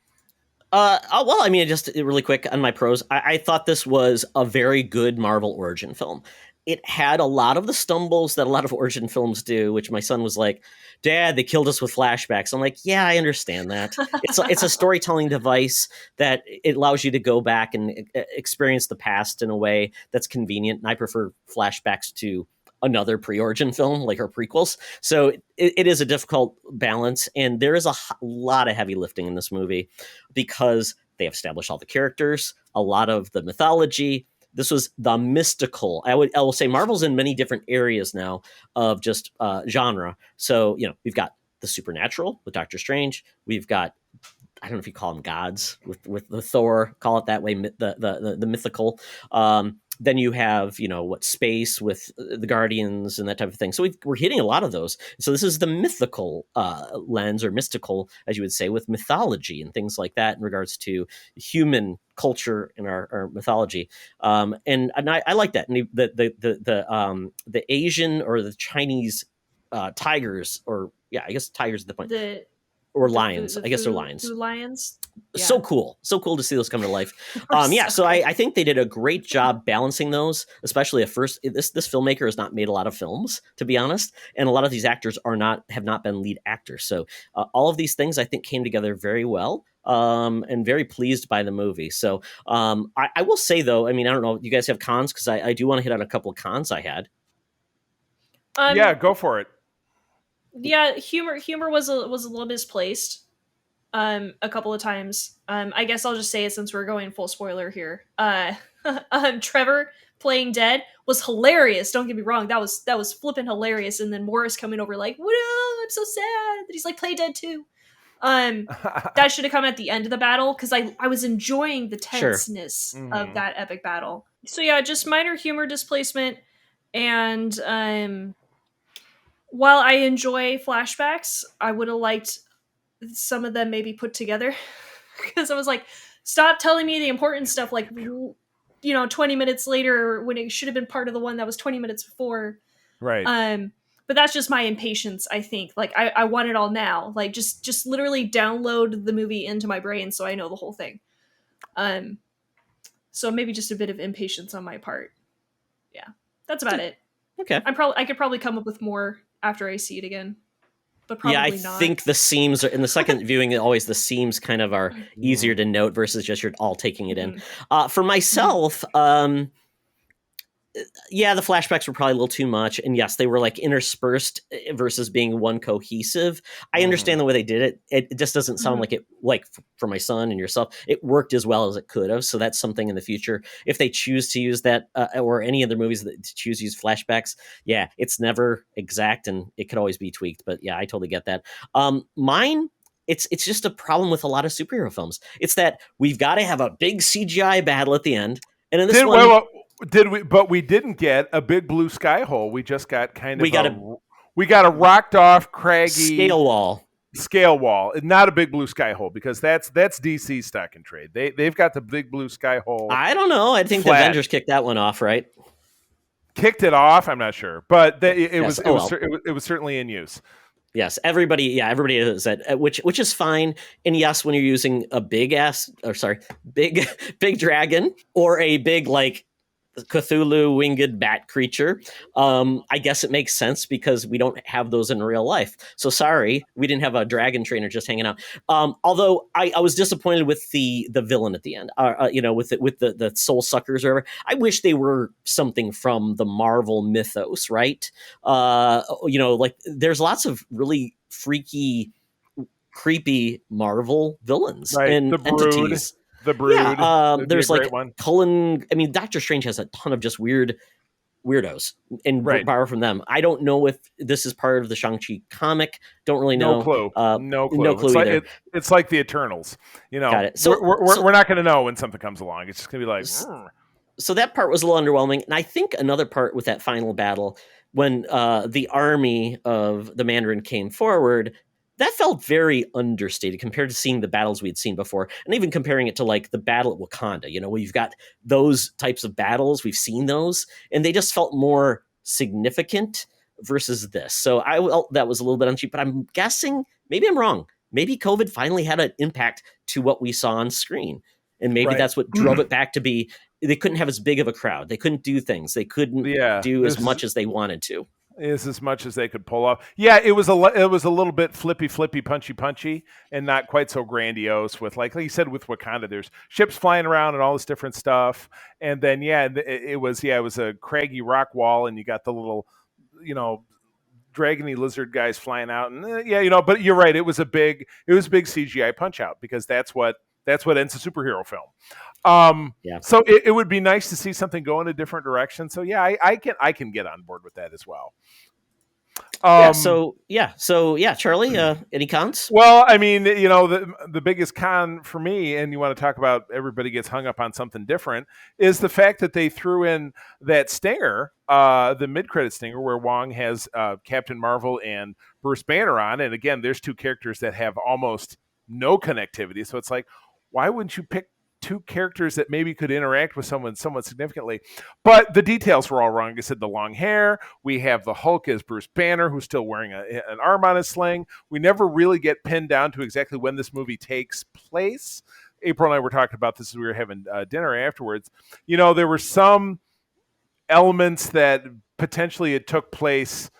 Well, I mean, just really quick on my pros. I thought this was a very good Marvel origin film. It had a lot of the stumbles that a lot of origin films do, which my son was like, "Dad, they killed us with flashbacks." I'm like, "Yeah, I understand that. It's a storytelling device that it allows you to go back and experience the past in a way that's convenient." And I prefer flashbacks to another pre-origin film, like our prequels. So it is a difficult balance, and there is a lot of heavy lifting in this movie because they have established all the characters, a lot of the mythology. This was the mystical. I will say Marvel's in many different areas now of just genre. So, we've got the supernatural with Doctor Strange. We've got, I don't know if you call them gods with the Thor, call it that way, the mythical. Then you have, space with the Guardians and that type of thing. So we're hitting a lot of those. So this is the mythical lens, or mystical, as you would say, with mythology and things like that in regards to human culture in our mythology. And I like that. And the Asian or the Chinese tigers, or I guess tigers at the point. Or lions. I guess they're lions. Lions. Yeah. So cool to see those come to life. So I think they did a great job balancing those, especially at first. This filmmaker has not made a lot of films, to be honest, and a lot of these actors have not been lead actors. So all of these things I think came together very well. And very pleased by the movie. So I will say, though, I mean, I don't know, you guys have cons, because I do want to hit on a couple of cons I had. Yeah, go for it. Yeah, humor was a little misplaced a couple of times. I guess I'll just say it since we're going full spoiler here. Trevor playing dead was hilarious. Don't get me wrong, that was flipping hilarious. And then Morris coming over like, "Whoa, I'm so sad that he's like, play dead too." That should have come at the end of the battle, because I was enjoying the tenseness of that epic battle. So yeah, just minor humor displacement, and while I enjoy flashbacks, I would have liked some of them maybe put together, because I was like, stop telling me the important stuff like 20 minutes later, when it should have been part of the one that was 20 minutes before. Right. But that's just my impatience, I think. Like, I want it all now. Like, just literally download the movie into my brain so I know the whole thing. So maybe just a bit of impatience on my part. Yeah, that's about it. Okay. I could probably come up with more after I see it again, but probably not. I think the seams are, in the second viewing, always the seams kind of are easier to note versus just you're all taking it in. For myself, the flashbacks were probably a little too much, and yes, they were like interspersed versus being one cohesive. I understand the way they did it. It just doesn't sound like it, like for my son and yourself, it worked as well as it could have. So that's something in the future, if they choose to use that, or any other movies that choose to use flashbacks, it's never exact and it could always be tweaked. But yeah, I totally get that. Mine, it's just a problem with a lot of superhero films. It's that we've got to have a big CGI battle at the end, and in this one. Did we? But we didn't get a big blue sky hole. We just got we got a rocked off, craggy scale wall, not a big blue sky hole, because that's DC stock and trade. They've got the big blue sky hole. I don't know. I think the Avengers kicked that one off, right? kicked it off. I'm not sure, but it Yes. was certainly in use. Yes, everybody is that, which is fine. And yes, when you're using a big big dragon or a big like Cthulhu winged bat creature, I guess it makes sense because we don't have those in real life. So sorry, we didn't have a dragon trainer just hanging out. Although I was disappointed with the villain at the end. With the soul suckers or whatever. I wish they were something from the Marvel mythos, right? Like there's lots of really freaky, creepy Marvel villains Right. and The Brood. entities. The Brood. Yeah, there's like one. Cullen. I mean, Doctor Strange has a ton of just weirdos, and Right. borrow from them. I don't know if this is part of the Shang Chi comic. Don't really know. No clue. No clue. No clue either. It's like the Eternals. Got it. So we're not going to know when something comes along. It's just going to be like. So that part was a little underwhelming, and I think another part with that final battle when the army of the Mandarin came forward. That felt very understated compared to seeing the battles we'd seen before, and even comparing it to like the battle at Wakanda, where you've got those types of battles. We've seen those, and they just felt more significant versus this. So that was a little bit uncheap, but I'm guessing, maybe I'm wrong. Maybe COVID finally had an impact to what we saw on screen. And maybe that's what drove it back to be, they couldn't have as big of a crowd. They couldn't do things. They couldn't do as much as they wanted to. Is as much as they could pull off. Yeah, it was a little bit flippy, punchy, and not quite so grandiose. With like you said, with Wakanda, there's ships flying around and all this different stuff. And then it was a craggy rock wall, and you got the little, dragony lizard guys flying out, and But you're right, it was a big CGI punch out because that's what ends a superhero film. So it would be nice to see something go in a different direction. So I can get on board with that as well. Charlie, any cons? Well, I mean, the biggest con for me, and you want to talk about everybody gets hung up on something different, is the fact that they threw in that stinger, the mid-credit stinger, where Wong has Captain Marvel and Bruce Banner on, and again, there's two characters that have almost no connectivity. So it's like, why wouldn't you pick two characters that maybe could interact with someone somewhat significantly? But the details were all wrong. I said the long hair. We have the Hulk as Bruce Banner, who's still wearing an arm on his sling. We never really get pinned down to exactly when this movie takes place. April and I were talking about this as we were having dinner afterwards. There were some elements that potentially it took place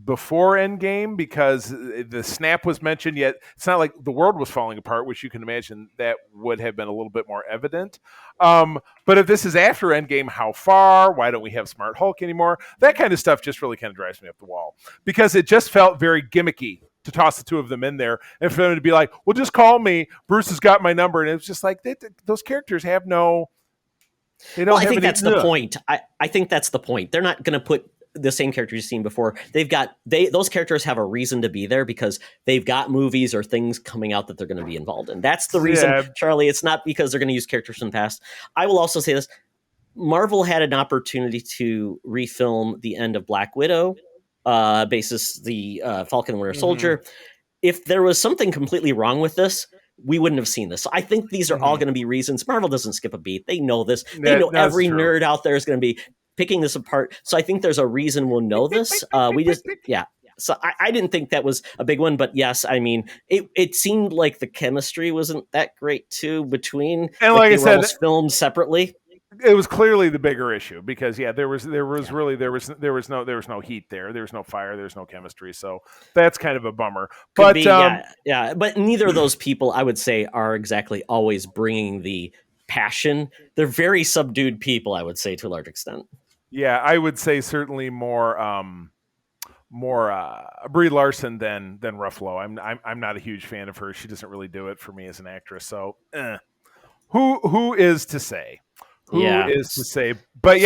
before Endgame because the snap was mentioned, yet it's not like the world was falling apart, which you can imagine that would have been a little bit more evident. But if this is after Endgame, how far? Why don't we have Smart Hulk anymore? That kind of stuff just really kind of drives me up the wall because it just felt very gimmicky to toss the two of them in there and for them to be like, well, just call me. Bruce has got my number. And it was just like, those characters have no... They don't I think that's the point. I think that's the point. They're not going to put the same characters you've seen before. Those characters have a reason to be there because they've got movies or things coming out that they're going to be involved in. That's the reason, Charlie. It's not because they're going to use characters from the past. I will also say this. Marvel had an opportunity to refilm the end of Black Widow, basis the Falcon and Winter Soldier. If there was something completely wrong with this, we wouldn't have seen this. So I think these are all going to be reasons. Marvel doesn't skip a beat. They know this. They know every nerd out there is going to be picking this apart. So I think there's a reason we'll know this. So I didn't think that was a big one, but yes, I mean, it seemed like the chemistry wasn't that great too between, and like I said, filmed separately. It was clearly the bigger issue because there was no heat there. There was no fire. There was no chemistry. So that's kind of a bummer. But but neither of those people, I would say, are exactly always bringing the passion. They're very subdued people, I would say, to a large extent. Yeah, I would say certainly more Brie Larson than Ruffalo. I'm not a huge fan of her. She doesn't really do it for me as an actress. So who is to say? Who is to say? But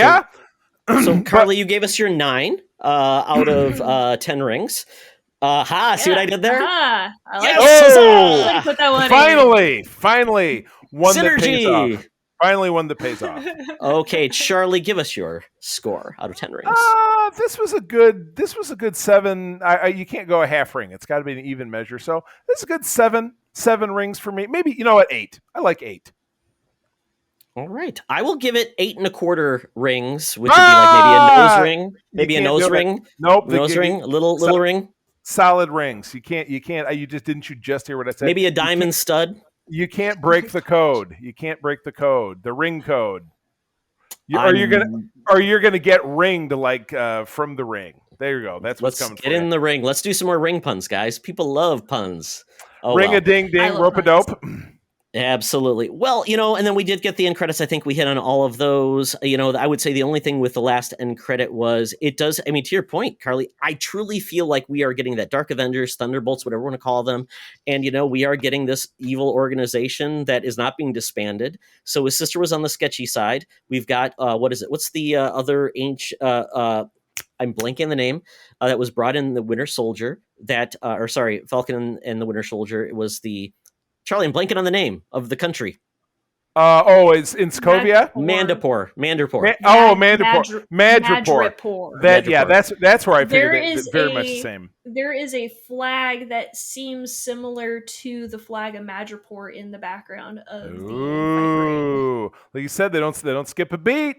so Carly, you gave us your 9 out of 10 rings. See what I did there? I like yes! Put that one Finally, one Synergy. that pays off. Finally, one that pays off. Okay, Charlie, give us your score out of 10 rings. This was a good 7. You can't go a half ring. It's got to be an even measure. So this is a good 7 rings for me. Maybe 8. I like 8. All right. I will give it 8.25 rings, which would be like maybe a nose ring. Maybe a nose ring. Nope. Nose ring. A little ring. Solid rings. You can't. You didn't you just hear what I said? Maybe a diamond stud. You can't break the code. You can't break the code. The ring code. You're gonna get ringed like from the ring. There you go. That's what's coming. Let's get in the ring. Let's do some more ring puns, guys. People love puns. Oh, ring a ding ding, rope a dope. Absolutely. Well, and then we did get the end credits. I think we hit on all of those. I would say the only thing with the last end credit was it does. I mean, to your point, Carly, I truly feel like we are getting that Dark Avengers, Thunderbolts, whatever you want to call them. And, we are getting this evil organization that is not being disbanded. So his sister was on the sketchy side. We've got, what is it? What's the other ancient, I'm blanking the name, that was brought in the Winter Soldier Falcon and the Winter Soldier. It was Charlie, I'm blanking on the name of the country. It's in Sokovia? Mandapore. Madripoor. That's where I figured it very much the same. There is a flag that seems similar to the flag of Madripoor in the background of the fight. Like you said, they don't skip a beat.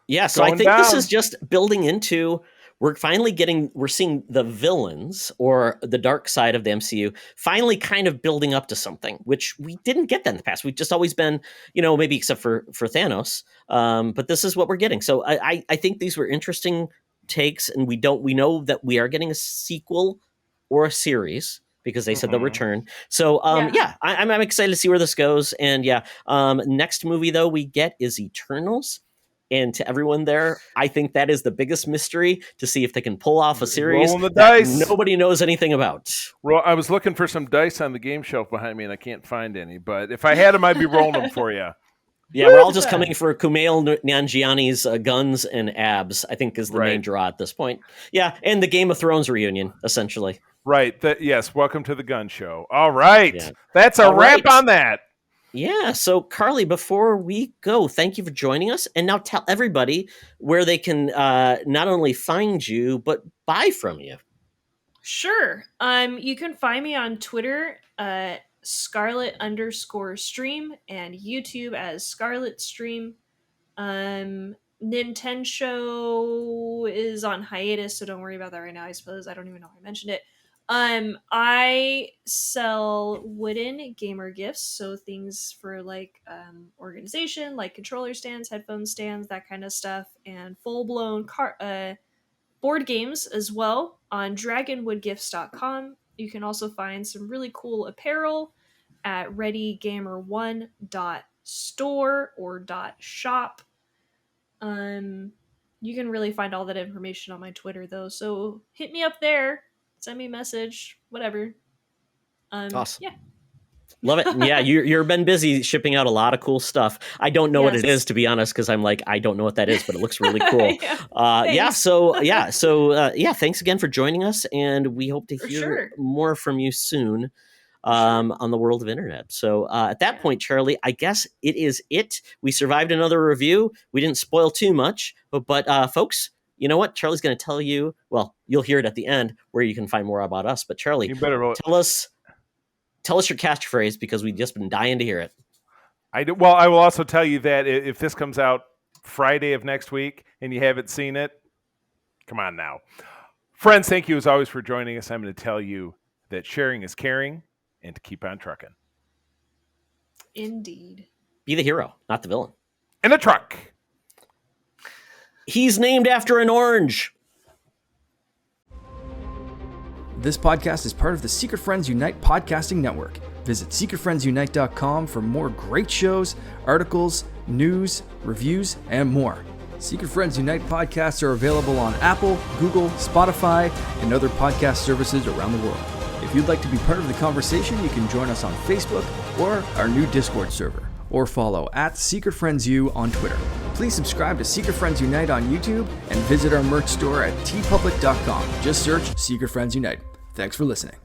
Yeah, so I think this is just building into. We're seeing the villains or the dark side of the MCU finally kind of building up to something, which we didn't get that in the past. We've just always been, maybe except for Thanos. But this is what we're getting. So I think these were interesting takes, and we know that we are getting a sequel or a series because they said they'll return. So I'm excited to see where this goes. And next movie though we get is Eternals. And to everyone there, I think that is the biggest mystery to see if they can pull off a series that nobody knows anything about. Well, I was looking for some dice on the game shelf behind me, and I can't find any. But if I had them, I'd be rolling them for you. Yeah, we're all just coming for Kumail Nanjiani's guns and abs, I think is the main draw at this point. Yeah, and the Game of Thrones reunion, essentially. Right. Yes, welcome to the gun show. All right. Yeah. That's a wrap on that. Yeah. So, Carly, before we go, thank you for joining us. And now tell everybody where they can not only find you, but buy from you. Sure. You can find me on Twitter, Scarlet_stream, and YouTube as Scarlet Stream. Nintendo is on hiatus, so don't worry about that right now, I suppose. I don't even know if I mentioned it. I sell wooden gamer gifts, so things for organization, like controller stands, headphone stands, that kind of stuff, and full-blown board games as well on dragonwoodgifts.com. You can also find some really cool apparel at readygamer1.store or .shop. You can really find all that information on my Twitter though, so hit me up there. Send me a message, whatever. Awesome. Yeah. Love it. Yeah, you've been busy shipping out a lot of cool stuff. I don't know what it is, to be honest, because I'm like, I don't know what that is, but it looks really cool. Thanks again for joining us, and we hope to hear more from you soon on the world of internet. So at that point, Charlie, I guess it is it. We survived another review. We didn't spoil too much, but folks, you know what? Charlie's going to tell you, well, you'll hear it at the end where you can find more about us. But Charlie, you better tell us your catchphrase because we've just been dying to hear it. I do. Well, I will also tell you that if this comes out Friday of next week and you haven't seen it, come on now. Friends, thank you as always for joining us. I'm going to tell you that sharing is caring and to keep on trucking. Indeed. Be the hero, not the villain. In a truck. He's named after an orange. This podcast is part of the Secret Friends Unite podcasting network. Visit secretfriendsunite.com for more great shows, articles, news, reviews, and more. Secret Friends Unite podcasts are available on Apple, Google, Spotify, and other podcast services around the world. If you'd like to be part of the conversation, you can join us on Facebook or our new Discord server, or follow @SecretFriendsU on Twitter. Please subscribe to Secret Friends Unite on YouTube and visit our merch store at tpublic.com. Just search Secret Friends Unite. Thanks for listening.